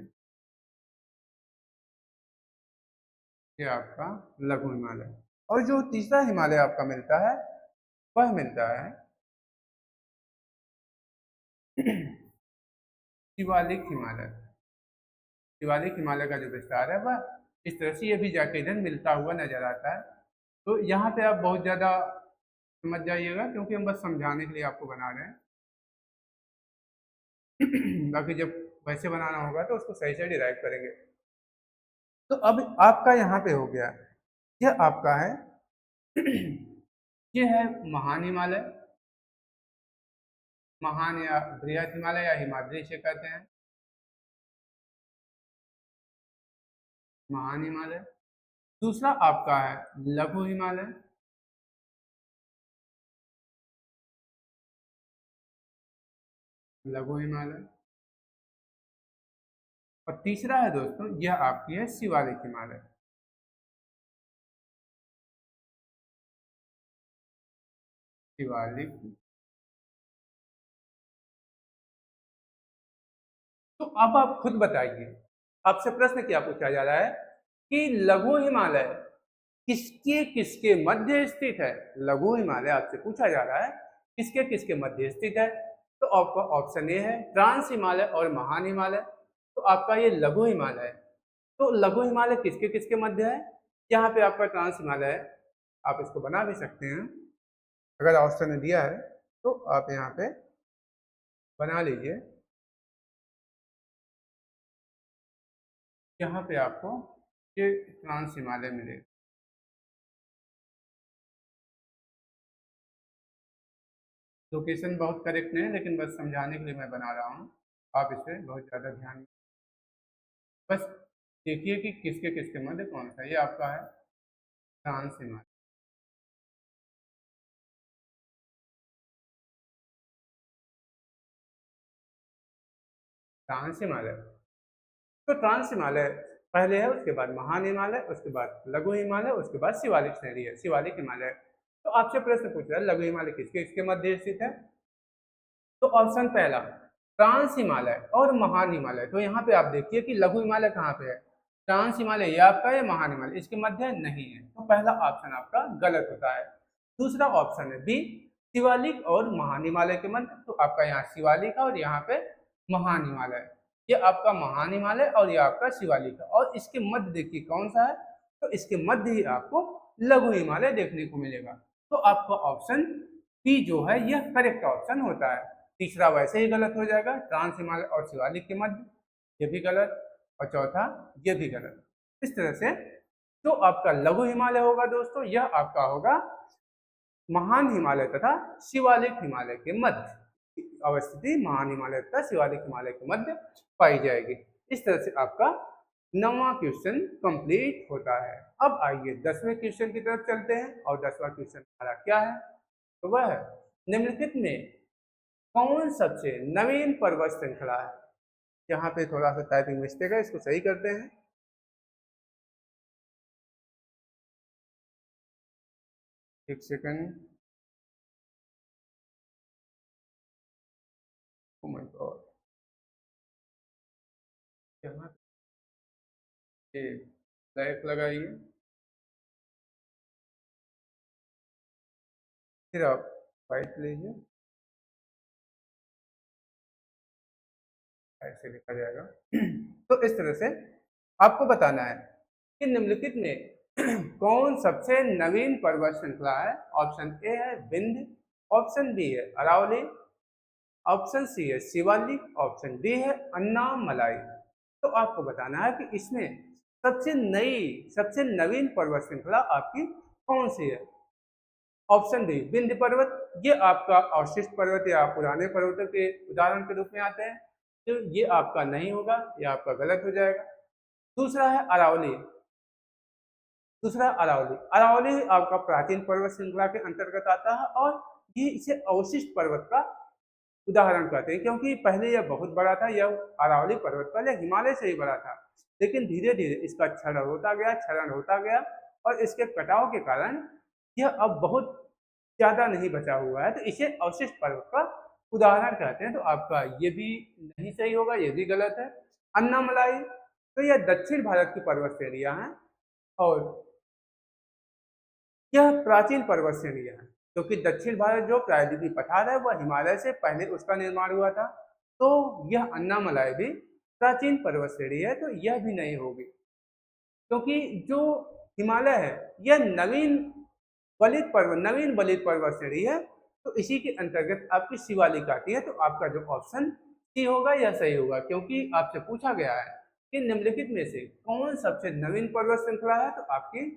ये आपका लघु हिमालय। और जो तीसरा हिमालय आपका मिलता है वह मिलता है शिवालिक हिमालय। शिवालिक हिमालय का जो विस्तार है वह इस तरह से, ये भी जाके इधर मिलता हुआ नजर आता है। तो यहाँ पे आप बहुत ज़्यादा समझ जाइएगा, क्योंकि हम बस समझाने के लिए आपको बना रहे हैं। बाकी जब वैसे बनाना होगा तो उसको सही से डिराइव करेंगे। तो अब आपका यहाँ पे हो गया, यह आपका है ये है महान हिमालय, महान या बृहत हिमालय या हिमाद्री से कहते हैं, महान हिमालय। दूसरा आपका है लघु हिमालय, लघु हिमालय। और तीसरा है दोस्तों, यह आपकी है शिवालिक हिमालय, शिवालिक। तो अब आप खुद बताइए, आपसे प्रश्न क्या पूछा जा रहा है कि लघु हिमालय किसके किसके मध्य स्थित है। लघु हिमालय आपसे पूछा जा रहा है किसके किसके मध्य स्थित है। तो आपका ऑप्शन ए है ट्रांस हिमालय और महान हिमालय। तो आपका ये लघु हिमालय है। तो लघु हिमालय किसके किसके मध्य है, यहाँ पे आपका ट्रांस हिमालय है। आप इसको बना भी सकते हैं, अगर ऑप्शन ने दिया है तो आप यहाँ पे बना लीजिए। यहाँ पे आपको ये ट्रांस हिमालय मिलेगा। लोकेशन बहुत करेक्ट नहीं है, लेकिन बस समझाने के लिए मैं बना रहा हूँ। आप इसे बहुत ज़्यादा ध्यान, बस देखिए कि किसके किसके मध्य कौन सा। ये आपका है ट्रांस हिमालय, ट्रांस हिमालय। तो ट्रांस हिमालय पहले है, उसके बाद महान हिमालय, उसके बाद लघु हिमालय, उसके बाद शिवालिक श्रेणी है, शिवालिक हिमालय। तो आपसे प्रश्न पूछ रहा है लघु हिमालय किसके किसके मध्य स्थित है। तो ऑप्शन पहला ट्रांस हिमालय और महान हिमालय। तो यहाँ पे आप देखिए कि लघु हिमालय कहाँ पे है, ट्रांस हिमालय ये आपका है, महान हिमालय इसके मध्य नहीं है। तो पहला ऑप्शन आपका गलत होता है। दूसरा ऑप्शन है बी शिवालिक और महान हिमालय के मध्य। तो आपका यहाँ शिवालिक है और यहाँ पे महान हिमालय। ये आपका महान हिमालय और ये आपका शिवालिक है, और इसके मध्य देखिए कौन सा है, तो इसके मध्य ही आपको लघु हिमालय देखने को मिलेगा। तो आपका ऑप्शन बी जो है यह करेक्ट ऑप्शन होता है। तीसरा वैसे ही गलत हो जाएगा, ट्रांस हिमालय और शिवालिक के मध्य, ये भी गलत। और चौथा ये भी गलत। इस तरह से जो आपका लघु हिमालय होगा दोस्तों, यह आपका होगा महान हिमालय तथा शिवालिक हिमालय के मध्य अवस्थिति, महान हिमालय तथा शिवालिक हिमालय के मध्य पाई जाएगी। इस तरह से आपका 9वां क्वेश्चन कंप्लीट होता है। अब आइए 10वें क्वेश्चन की तरफ चलते हैं, और 10वां क्वेश्चन हमारा क्या है, तो वह है निम्नलिखित में कौन सबसे नवीन पर्वत श्रृंखला है। यहाँ पे थोड़ा सा टाइपिंग मिस्टेक है, इसको सही करते हैं। एक सेकंड। ओ माय गॉड, यहाँ पे ब्लैक लगाइए, फिर आप व्हाइट लीजिए, ऐसे लिखा जाएगा। तो इस तरह से आपको बताना है कि निम्नलिखित में कौन सबसे नवीन पर्वत श्रृंखला है। ऑप्शन ए है विंध्य, ऑप्शन बी है अरावली, ऑप्शन सी है शिवालिक, ऑप्शन डी है अन्नामलाई। तो आपको बताना है कि इसमें सबसे नवीन पर्वत श्रृंखला आपकी कौन सी है। ऑप्शन डी विंध्य पर्वत, ये आपका अवशिष्ट पर्वत या पुराने पर्वतों के उदाहरण के रूप में आते हैं, तो ये आपका नहीं होगा, ये आपका गलत हो जाएगा। दूसरा है अरावली, अरावली आपका प्राचीन पर्वत श्रृंखला के अंतर्गत आता है, और ये इसे अवशिष्ट पर्वत का उदाहरण कहते हैं, क्योंकि पहले यह बहुत बड़ा था। यह अरावली पर्वत पहले हिमालय से ही बड़ा था, लेकिन धीरे धीरे इसका क्षरण होता गया, और इसके कटाव के कारण यह अब बहुत ज्यादा नहीं बचा हुआ है, तो इसे अवशिष्ट पर्वत का उदाहरण कहते हैं। तो आपका ये भी नहीं सही होगा, ये भी गलत है। अन्नामलाई, तो यह दक्षिण भारत की पर्वत श्रेणियां हैं, और यह प्राचीन पर्वत श्रेणियां हैं, क्योंकि दक्षिण भारत जो प्रायद्वीपीय पठार है वह हिमालय से पहले उसका निर्माण हुआ था। तो यह अन्नामलाई भी प्राचीन पर्वत श्रेणी है, तो यह भी नहीं होगी, क्योंकि जो हिमालय है यह नवीन बलित पर्वत श्रेणी है, तो इसी के अंतर्गत आपकी शिवालिक आती है। तो आपका जो ऑप्शन सी होगा यह सही होगा, क्योंकि आपसे पूछा गया है कि निम्नलिखित में से कौन सबसे नवीन पर्वत श्रृंखला है, तो आपकी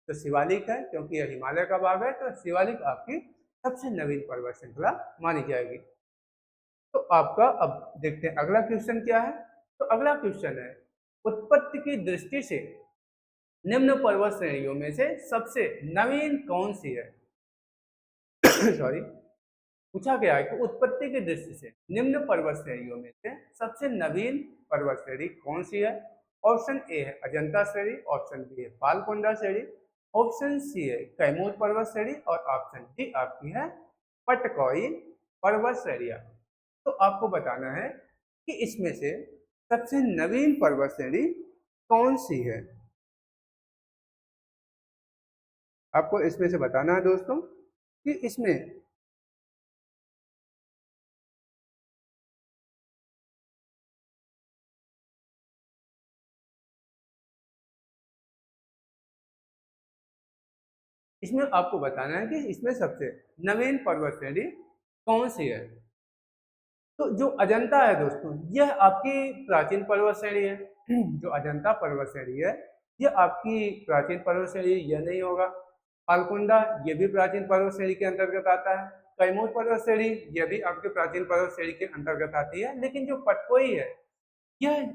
तो शिवालिक है, क्योंकि यह हिमालय का भाग है, तो शिवालिक आपकी सबसे नवीन पर्वत श्रृंखला मानी जाएगी। तो आपका अब देखते हैं अगला क्वेश्चन क्या है। तो अगला क्वेश्चन है उत्पत्ति की दृष्टि से निम्न पर्वत श्रेणियों में से सबसे नवीन कौन सी है। सॉरी, पूछा गया है कि उत्पत्ति की दृष्टि से निम्न पर्वत श्रेणियों में से सबसे नवीन पर्वत श्रेणी कौन सी है। ऑप्शन ए है अजंता श्रेणी, ऑप्शन बी है पालकोंडा श्रेणी, ऑप्शन सी है कैमूर पर्वत श्रेणी, और ऑप्शन डी आपकी है पटकौई पर्वत श्रेणियां। तो आपको बताना है कि इसमें से सबसे नवीन पर्वत श्रेणी कौन सी है। आपको इसमें से बताना है दोस्तों कि इसमें आपको बताना है कि इसमें सबसे नवीन पर्वत श्रेणी कौन सी है। तो जो अजंता है दोस्तों, यह आपकी प्राचीन पर्वत श्रेणी है। जो अजंता पर्वत श्रेणी है यह आपकी प्राचीन पर्वत श्रेणी, यह नहीं होगा। पालकुंडा ये भी प्राचीन पर्वत श्रेणी के अंतर्गत आता है। कैमूर पर्वत श्रेणी यह भी आपके प्राचीन पर्वत श्रेणी के अंतर्गत आती है, लेकिन जो पटकोई है यह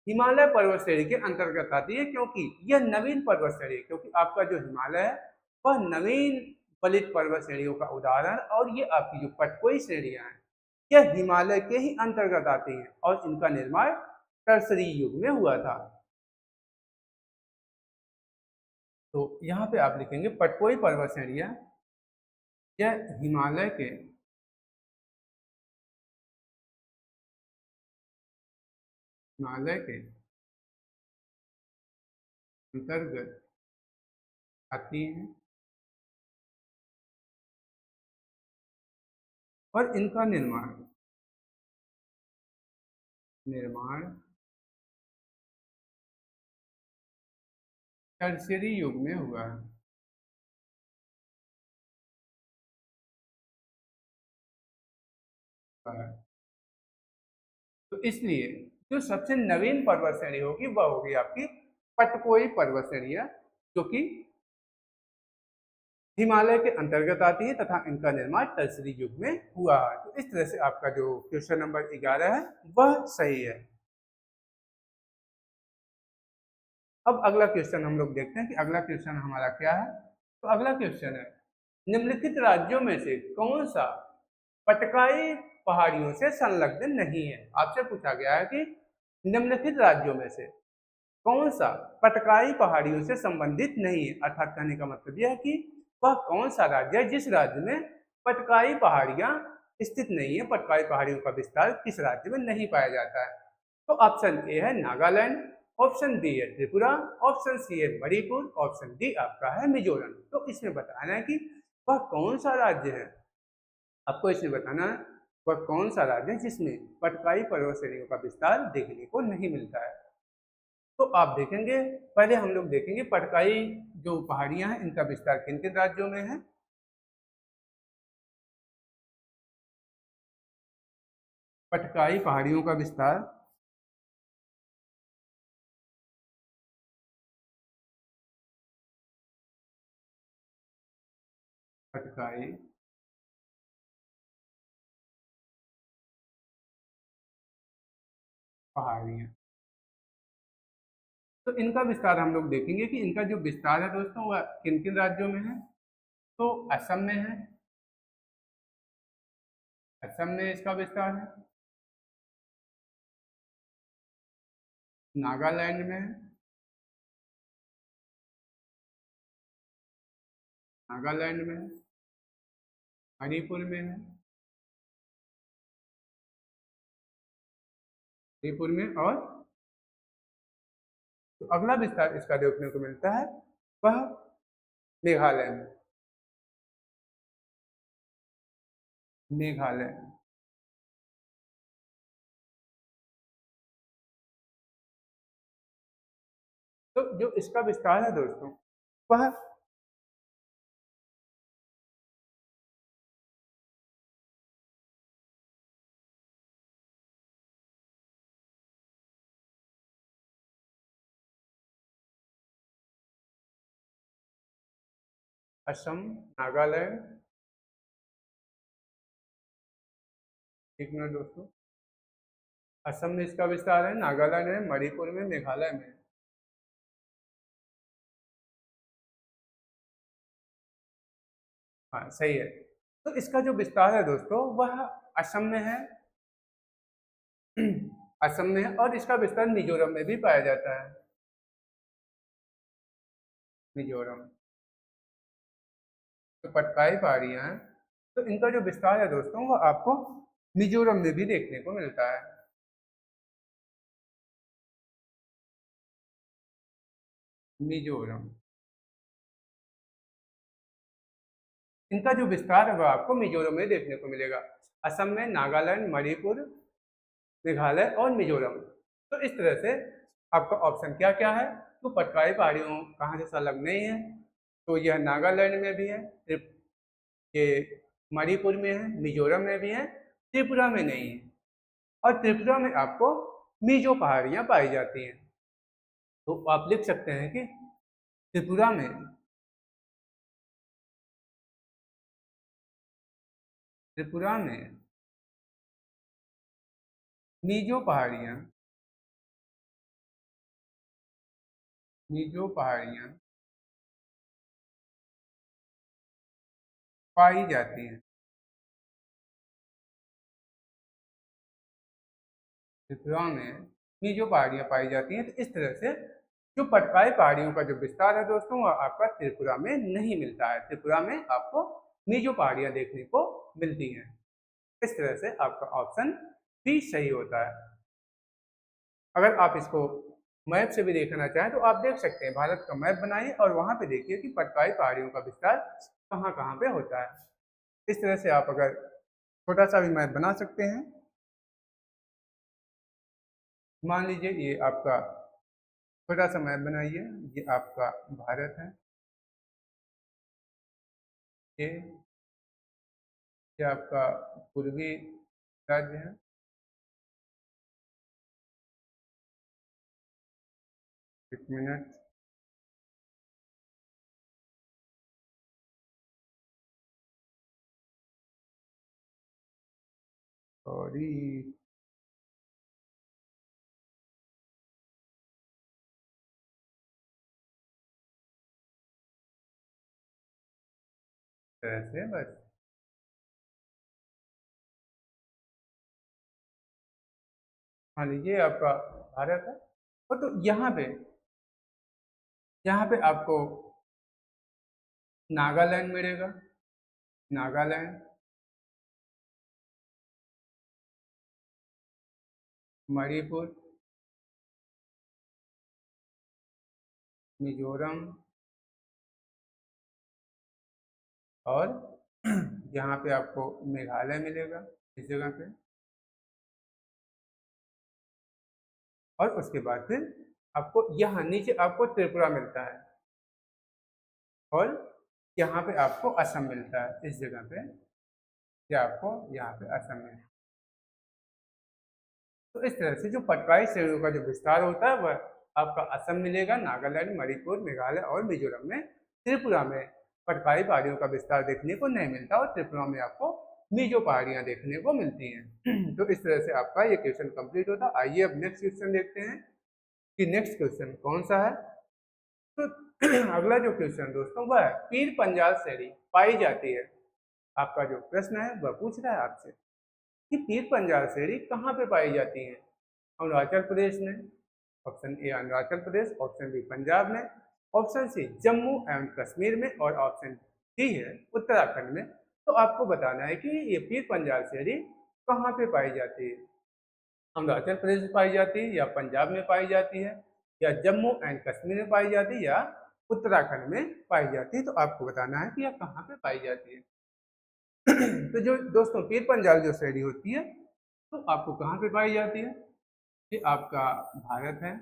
हिमालय पर्वत श्रेणी के अंतर्गत आती है, क्योंकि यह नवीन पर्वत श्रेणी है, क्योंकि आपका जो हिमालय है वह नवीन बलित पर्वत श्रेणियों का उदाहरण, और ये आपकी जो पटकोई श्रेणियां हैं यह हिमालय के ही अंतर्गत आती हैं, और इनका निर्माण टर्सरी युग में हुआ था। तो यहाँ पे आप लिखेंगे पटकोई पर्वत श्रेणियां यह हिमालय के अंतर्गत आती हैं, और इनका निर्माण टर्शियरी युग में हुआ है। तो इसलिए जो सबसे नवीन पर्वत श्रेणी होगी वह होगी आपकी पटकोई पर्वत श्रेणियां, जो कि हिमालय के अंतर्गत आती है तथा इनका निर्माण टर्सरी युग में हुआ है। तो इस तरह से आपका जो क्वेश्चन नंबर 11 है वह सही है। अब अगला क्वेश्चन हम लोग देखते हैं कि अगला क्वेश्चन हमारा क्या है। तो अगला क्वेश्चन है, निम्नलिखित राज्यों में से कौन सा पटकाई पहाड़ियों से संलग्न नहीं है। आपसे पूछा गया है कि निम्नलिखित राज्यों में से कौन सा पटकाई पहाड़ियों से संबंधित नहीं है, अर्थात कहने का मतलब यह है कि वह कौन सा राज्य है जिस राज्य में पटकाई पहाड़ियां स्थित नहीं है, पटकाई पहाड़ियों का विस्तार किस राज्य में नहीं पाया जाता है। तो ऑप्शन ए है नागालैंड, ऑप्शन बी है त्रिपुरा, ऑप्शन सी है मणिपुर, ऑप्शन डी आपका है मिजोरम। तो इसमें बताना है कि वह कौन सा राज्य है, आपको इसमें बताना है वह कौन सा राज्य है जिसमें पटकाई पर्वत श्रेणियों का विस्तार देखने को नहीं मिलता है। तो आप देखेंगे, पहले हम लोग देखेंगे पटकाई जो पहाड़ियां हैं इनका विस्तार किन किन राज्यों में है। पटकाई पहाड़ियों का विस्तार पटकाई पहाड़ियां, तो इनका विस्तार हम लोग देखेंगे कि इनका जो विस्तार है दोस्तों वह किन किन राज्यों में है। तो असम में है, असम में इसका विस्तार है, नागालैंड में है, नागालैंड में है, मणिपुर में है, मणिपुर में, और तो अगला विस्तार इसका देखने को मिलता है वह मेघालय में, मेघालय। तो जो इसका विस्तार है दोस्तों वह असम, नागालैंड, एक मिनट दोस्तों, असम में इसका विस्तार है, नागालैंड में, मणिपुर में, मेघालय में। हाँ सही है। तो इसका जो विस्तार है दोस्तों वह असम में है, असम में है, और इसका विस्तार मिजोरम में भी पाया जाता है, मिजोरम। तो पटकाई पहाड़ियां हैं, तो इनका जो विस्तार है दोस्तों वो आपको मिजोरम में भी देखने को मिलता है, मिजोरम। इनका जो विस्तार है वह आपको मिजोरम में देखने को मिलेगा, असम में, नागालैंड, मणिपुर, मेघालय और मिजोरम। तो इस तरह से आपका ऑप्शन क्या क्या है। तो पटकाई पहाड़ियों कहाँ से संलग्न नहीं है, तो यह नागालैंड में भी है, ये मणिपुर में है, मिजोरम में भी है, त्रिपुरा में नहीं है, और त्रिपुरा में आपको मिजो पहाड़ियां पाई जाती हैं। तो आप लिख सकते हैं कि त्रिपुरा में, त्रिपुरा में मिजो पहाड़ियां, मिजो पहाड़ियां पाई जाती हैं, त्रिपुरा में मिजो पहाड़ियां पाई जाती हैं। तो इस तरह से जो पटकाई पहाड़ियों का जो विस्तार है दोस्तों वह आपका त्रिपुरा में नहीं मिलता है, त्रिपुरा में आपको मिजो पहाड़ियां देखने को मिलती हैं। इस तरह से आपका ऑप्शन बी सही होता है। अगर आप इसको मैप से भी देखना चाहें तो आप देख सकते हैं, भारत का मैप बनाइए और वहां पे देखिए कि पटकाई पहाड़ियों का विस्तार कहाँ कहाँ पे होता है। इस तरह से आप अगर छोटा सा भी मैप बना सकते हैं। मान लीजिए ये आपका छोटा सा मैप बनाइए, ये आपका भारत है, ये आपका पूर्वी राज्य है, एक मिनट। सॉरी। ऐसे बस। मान लीजिए आपका भारत है, और तो यहाँ पे आपको नागालैंड मिलेगा। नागालैंड, मणिपुर, मिजोरम, और यहाँ पे आपको मेघालय मिलेगा इस जगह पे। और उसके बाद फिर आपको यहाँ नीचे आपको त्रिपुरा मिलता है, और यहाँ पे आपको असम मिलता है इस जगह पे। या आपको यहाँ पे असम में। तो इस तरह से जो पटवाई श्रेणियों का जो विस्तार होता है वह आपका असम मिलेगा, नागालैंड, मणिपुर, मेघालय और मिजोरम में। त्रिपुरा में पटवाई पहाड़ियों का विस्तार देखने को नहीं मिलता, और त्रिपुरा में आपको मीजो पहाड़ियां देखने को मिलती हैं। तो इस तरह से आपका ये क्वेश्चन कंप्लीट होता है। आइए अब नेक्स्ट क्वेश्चन देखते हैं कि नेक्स्ट क्वेश्चन कौन सा है। तो अगला जो क्वेश्चन दोस्तों वह है, पीर पंजाल श्रेणी पाई जाती है। आपका जो प्रश्न है वह पूछ रहा है आपसे कि पीर पंजाल श्रेणी कहाँ पे पाई जाती है। अरुणाचल प्रदेश में, option A Arunachal Pradesh, option B Punjab में, ऑप्शन सी जम्मू एवं कश्मीर में, और ऑप्शन डी है उत्तराखंड में। तो आपको बताना है कि ये पीर पंजाल श्रेणी कहाँ पे पाई जाती है। अरुणाचल प्रदेश में पाई जाती है, या पंजाब में पाई जाती है, या जम्मू एंड कश्मीर में पाई जाती है, या उत्तराखंड में पाई जाती है। तो आपको बताना है कि यह कहाँ पे पाई जाती है। तो जो दोस्तों पीर पंजाल जो श्रेणी होती है, तो आपको कहाँ पे पाई जाती है। ये आपका भारत है,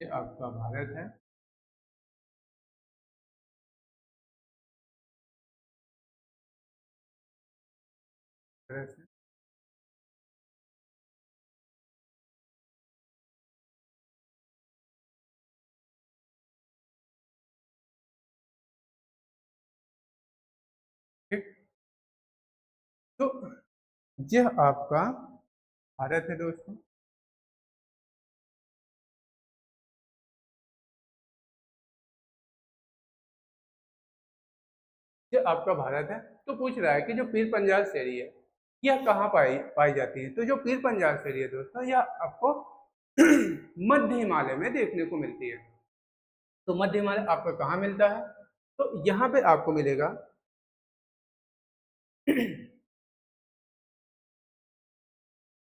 ये आपका भारत है। भारत है। ठीक। तो यह आपका भारत है दोस्तों। ये आपका भारत है। तो पूछ रहा है कि जो पीर पंजाल श्रेणी है यह कहाँ पाई पाई जाती है। तो जो पीर पंजाल श्रेणी है दोस्तों, यह आपको मध्य हिमालय में देखने को मिलती है। तो मध्य हिमालय आपका कहाँ मिलता है। तो यहाँ पे आपको मिलेगा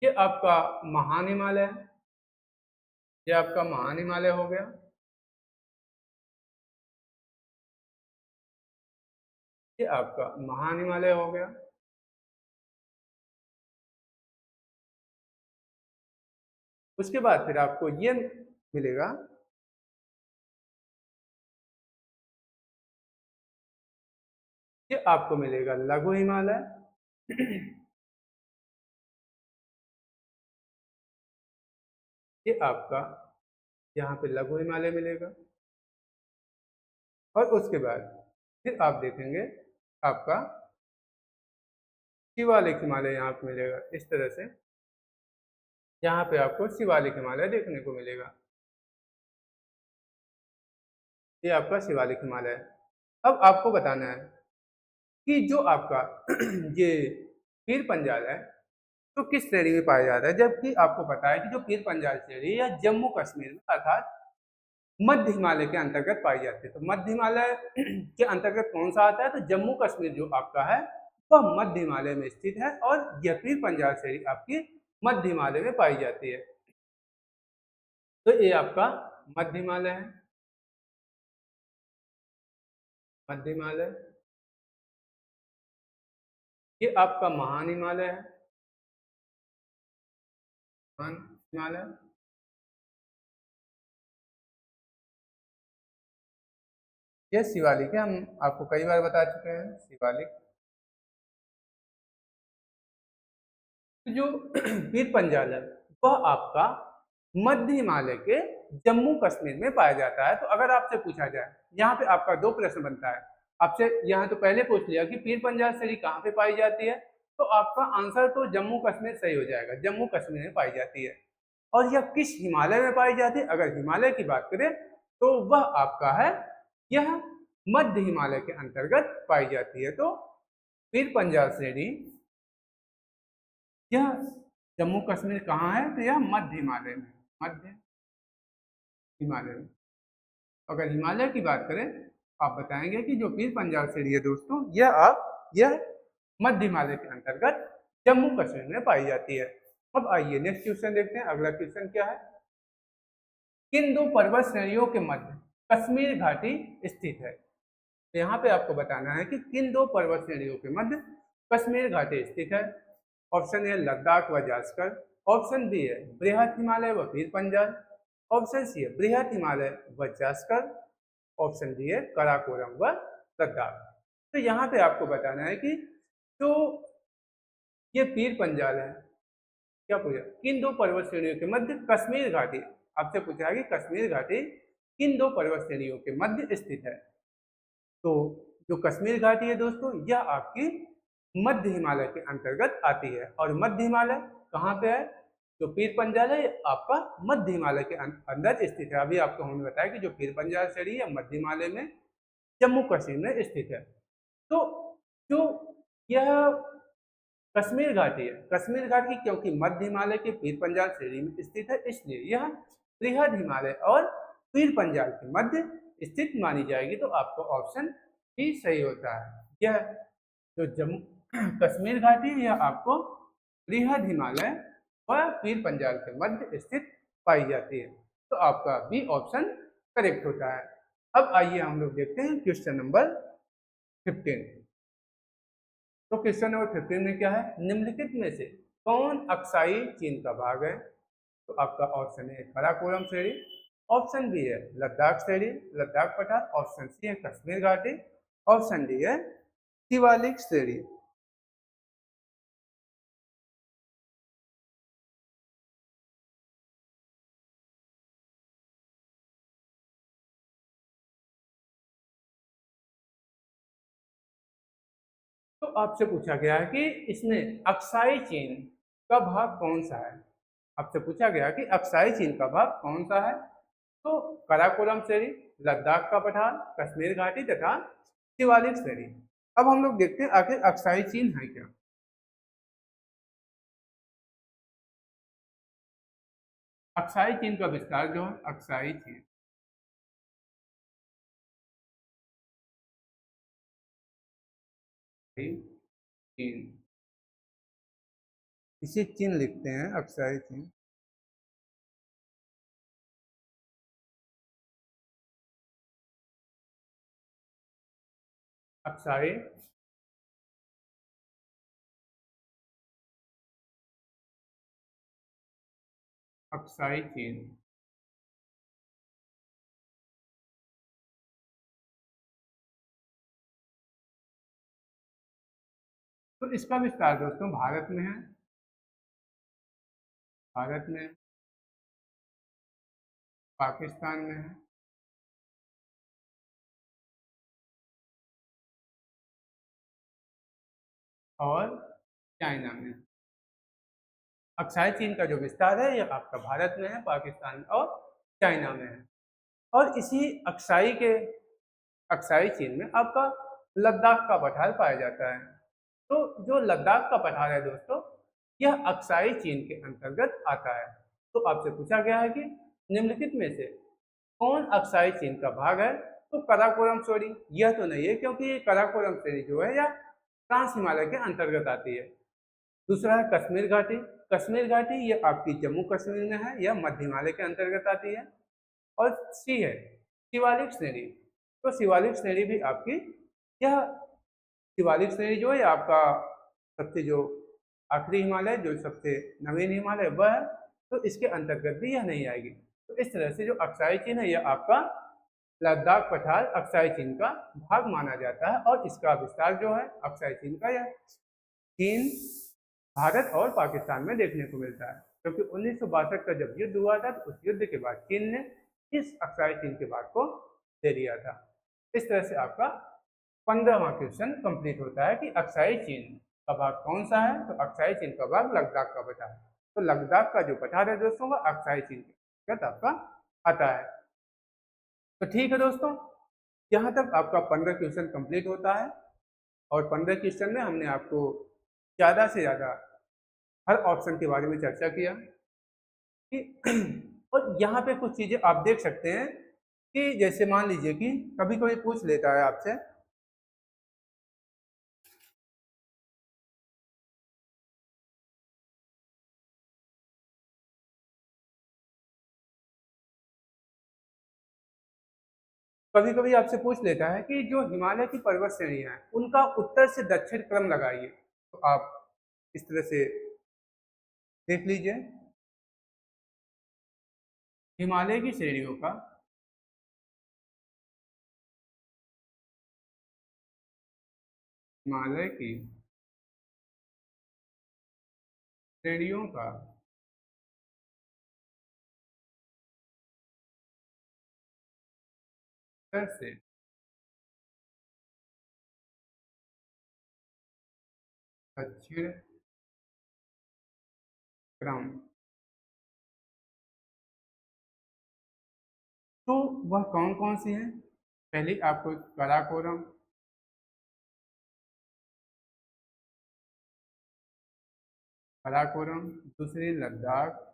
ये आपका महान हिमालय है। ये आपका महान हिमालय हो गया। ये आपका महान हिमालय हो गया। उसके बाद फिर आपको ये मिलेगा, ये आपको मिलेगा लघु हिमालय। ये आपका यहाँ पे लघु हिमालय मिलेगा। और उसके बाद फिर आप देखेंगे आपका शिवालिक हिमालय यहाँ पे मिलेगा इस तरह से। यहाँ पे आपको शिवालिक हिमालय देखने को मिलेगा। ये आपका शिवालिक हिमालय है। अब आपको बताना है कि जो आपका ये पीर पंजाल है तो किस श्रेणी में पाया जाता है। जबकि आपको पता है कि जो पीर पंजाल श्रेणी या जम्मू कश्मीर में अर्थात मध्य हिमालय के अंतर्गत पाई जाती है। तो मध्य हिमालय के अंतर्गत कौन सा आता है। तो जम्मू कश्मीर जो आपका है वह मध्य हिमालय में स्थित है, और यह पीर पंजाल श्रेणी आपकी मध्य हिमालय में पाई जाती है। तो ये आपका मध्य हिमालय है। मध्य हिमालय, ये आपका महान हिमालय है। महान हिमालय, ये शिवालिक है। हम आपको कई बार बता चुके हैं शिवालिक। तो जो पीर पंजाल है वह आपका मध्य हिमालय के जम्मू कश्मीर में पाया जाता है। तो अगर आपसे पूछा जाए, यहाँ पे आपका दो प्रश्न बनता है आपसे, यहाँ तो पहले पूछ लिया कि पीर पंजाल श्रेणी कहाँ पे पाई जाती है, तो आपका आंसर तो जम्मू कश्मीर सही हो जाएगा, जम्मू कश्मीर में पाई जाती है। और यह किस हिमालय में पाई जाती है, अगर हिमालय की बात करें तो वह आपका है, यह मध्य हिमालय के अंतर्गत पाई जाती है। तो पीर पंजाल श्रेणी यह जम्मू कश्मीर कहाँ है, तो यह मध्य हिमालय में, मध्य हिमालय में। अगर हिमालय की बात करें आप बताएंगे कि जो पीर पंजाल श्रेणी है दोस्तों, यह मध्य हिमालय के अंतर्गत जम्मू कश्मीर में पाई जाती है। अब आइए नेक्स्ट क्वेश्चन देखते हैं। अगला क्वेश्चन क्या है, किन दो पर्वत श्रेणियों के मध्य कश्मीर घाटी स्थित है। तो यहाँ पे आपको बताना है कि किन दो पर्वत श्रेणियों के मध्य कश्मीर घाटी स्थित है। ऑप्शन ए लद्दाख व जास्कर, ऑप्शन बी है बृहद हिमालय व पीर पंजाल, ऑप्शन सी है बृहद हिमालय व जास्कर, ऑप्शन डी है काराकोरम व लद्दाख। तो यहाँ पे आपको बताना है कि जो ये पीर पंजाल है, क्या पूछा, किन दो पर्वत श्रेणियों के मध्य कश्मीर घाटी, आपसे पूछा है कि कश्मीर घाटी किन दो पर्वत श्रेणियों के मध्य स्थित है। तो जो कश्मीर घाटी है दोस्तों, यह आपकी मध्य हिमालय के अंतर्गत आती है। और मध्य हिमालय कहाँ पे है, जो पीर पंजाल है आपका मध्य हिमालय के अंदर स्थित है। अभी आपको हमने बताया कि जो पीर पंजाल श्रेणी है मध्य हिमालय में जम्मू कश्मीर में स्थित है। तो जो यह कश्मीर घाटी है, कश्मीर घाटी क्योंकि मध्य हिमालय के पीर पंजाल श्रेणी में स्थित है, इसलिए यह बृहद हिमालय और पीर पंजाल के मध्य स्थित मानी जाएगी। तो आपको ऑप्शन भी सही होता है। यह जो जम्मू कश्मीर घाटी है यह आपको बृहद हिमालय व पीर पंजाल के मध्य स्थित पाई जाती है। तो आपका बी ऑप्शन करेक्ट होता है। अब आइए हम लोग देखते हैं क्वेश्चन नंबर 15। तो क्वेश्चन नंबर 15 में क्या है, निम्नलिखित में से कौन अक्साई चीन का भाग है। तो आपका ऑप्शन है काराकोरम श्रेणी, ऑप्शन बी है लद्दाख श्रेणी, लद्दाख पठार, ऑप्शन सी है कश्मीर घाटी, ऑप्शन डी है शिवालिक श्रेणी। तो आपसे पूछा गया है कि इसमें अक्साई चीन का भाग कौन सा है। आपसे पूछा गया कि अक्साई चीन का भाग कौन सा है। तो काराकोरम श्रेणी, लद्दाख का पठार, कश्मीर घाटी तथा शिवालिक श्रेणी। अब हम लोग देखते हैं आखिर अक्साई चीन है क्या। अक्साई चीन का विस्तार जो है, अक्साई चीन, चीन, इसे चीन लिखते हैं, अक्साई चीन। अक्साई अक्साई चीन। तो इसका विस्तार दोस्तों भारत में है, भारत में, पाकिस्तान में है और चाइना में। अक्साई चीन का जो विस्तार है यह आपका भारत में है, पाकिस्तान में और चाइना में है। और इसी अक्साई चीन में आपका लद्दाख का पठार पाया जाता है। तो जो लद्दाख का पठार है दोस्तों, यह अक्साई चीन के अंतर्गत आता है। तो आपसे पूछा गया है कि निम्नलिखित में से कौन अक्साई चीन का भाग है। तो काराकोरम श्रेणी यह तो नहीं है, क्योंकि ये काराकोरम श्रेणी जो है यह ट्रांस हिमालय के अंतर्गत आती है। दूसरा है कश्मीर घाटी, कश्मीर घाटी ये आपकी जम्मू कश्मीर में है, यह मध्य हिमालय के अंतर्गत आती है। और सी है शिवालिक श्रेणी। तो शिवालिक श्रेणी भी आपकी, यह शिवालिक श्रेणी जो है आपका सबसे जो आखिरी हिमालय, जो सबसे नवीन हिमालय वह है, तो इसके अंतर्गत भी यह नहीं आएगी। तो इस तरह से जो अक्साई चीन है यह आपका लद्दाख पठार अक्साई चीन का भाग माना जाता है। और इसका विस्तार जो है अक्साई चीन का, यह चीन, भारत और पाकिस्तान में देखने को मिलता है। क्योंकि 1962 का जब युद्ध हुआ था तो उस युद्ध के बाद चीन ने इस अक्साई चीन के भाग को दे दिया था। इस तरह से आपका 15वां क्वेश्चन कंप्लीट होता है कि अक्साई चीन का भाग कौन सा है। तो अक्साई चीन का भाग लद्दाख का बचा है। तो लद्दाख का जो पठार है दोस्तों वह अक्साई चीन के अंतर्गत आपका आता है। तो ठीक है दोस्तों, यहाँ तक आपका 15 क्वेश्चन कंप्लीट होता है और 15 क्वेश्चन में हमने आपको ज़्यादा से ज़्यादा हर ऑप्शन के बारे में चर्चा किया कि और यहाँ पे कुछ चीज़ें आप देख सकते हैं कि जैसे मान लीजिए कि कभी कोई पूछ लेता है आपसे कभी कभी आपसे पूछ लेता है कि जो हिमालय की पर्वत श्रेणियां हैं उनका उत्तर से दक्षिण क्रम लगाइए। तो आप इस तरह से देख लीजिए, हिमालय की श्रेणियों का हिमालय की श्रेणियों का उत्तर से दक्षिण क्रम, तो वह कौन कौन सी हैं? पहली आपको काराकोरम, काराकोरम, दूसरी लद्दाख,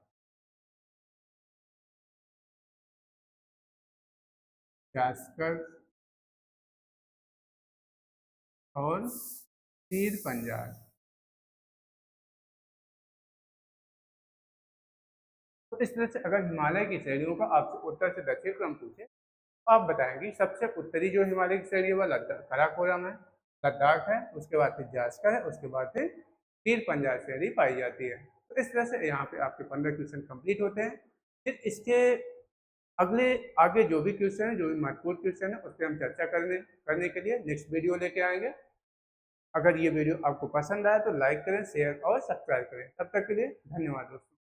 जास्कर और पीर पंजाल। तो इस तरह से अगर हिमालय की श्रेणियों का आपसे उत्तर से दक्षिण क्रम पूछे तो आप बताएंगे सबसे उत्तरी जो हिमालय की श्रेणी है वह लद्दाख काराकोरम है, लद्दाख है, उसके बाद फिर जास्कर है, उसके बाद फिर पीर पंजाल श्रेणी पाई जाती है। तो इस तरह से यहाँ पे आपके 15 क्वेश्चन कंप्लीट होते हैं। फिर इसके अगले आगे जो भी क्वेश्चन है, जो भी महत्वपूर्ण क्वेश्चन है, उस पर हम चर्चा करने के लिए नेक्स्ट वीडियो लेके आएंगे। अगर ये वीडियो आपको पसंद आया तो लाइक करें, शेयर और सब्सक्राइब करें। तब तक के लिए धन्यवाद दोस्तों।